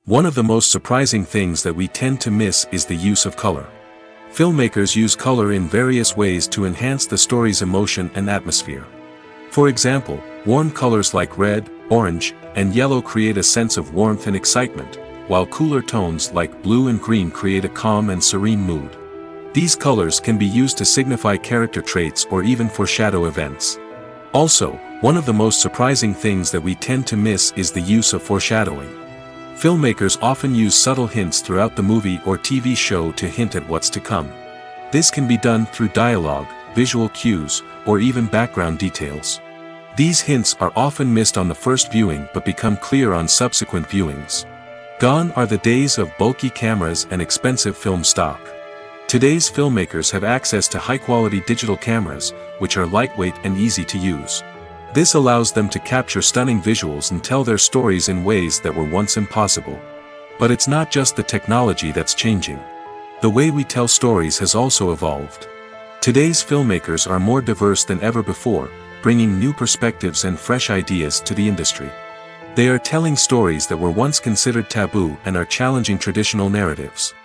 One of the most surprising things that we tend to miss is the use of color. Filmmakers use color in various ways to enhance the story's emotion and atmosphere. For example, warm colors like red, orange, and yellow create a sense of warmth and excitement, while cooler tones like blue and green create a calm and serene mood. These colors can be used to signify character traits or even foreshadow events. Also, one of the most surprising things that we tend to miss is the use of foreshadowing. Filmmakers often use subtle hints throughout the movie or TV show to hint at what's to come. This can be done through dialogue, visual cues, or even background details. These hints are often missed on the first viewing but become clear on subsequent viewings. Gone are the days of bulky cameras and expensive film stock. Today's filmmakers have access to high-quality digital cameras, which are lightweight and easy to use. This allows them to capture stunning visuals and tell their stories in ways that were once impossible. But it's not just the technology that's changing. The way we tell stories has also evolved. Today's filmmakers are more diverse than ever before, bringing new perspectives and fresh ideas to the industry. They are telling stories that were once considered taboo and are challenging traditional narratives.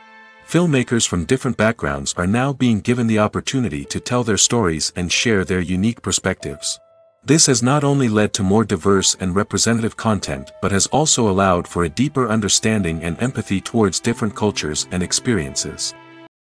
Filmmakers from different backgrounds are now being given the opportunity to tell their stories and share their unique perspectives. This has not only led to more diverse and representative content but has also allowed for a deeper understanding and empathy towards different cultures and experiences.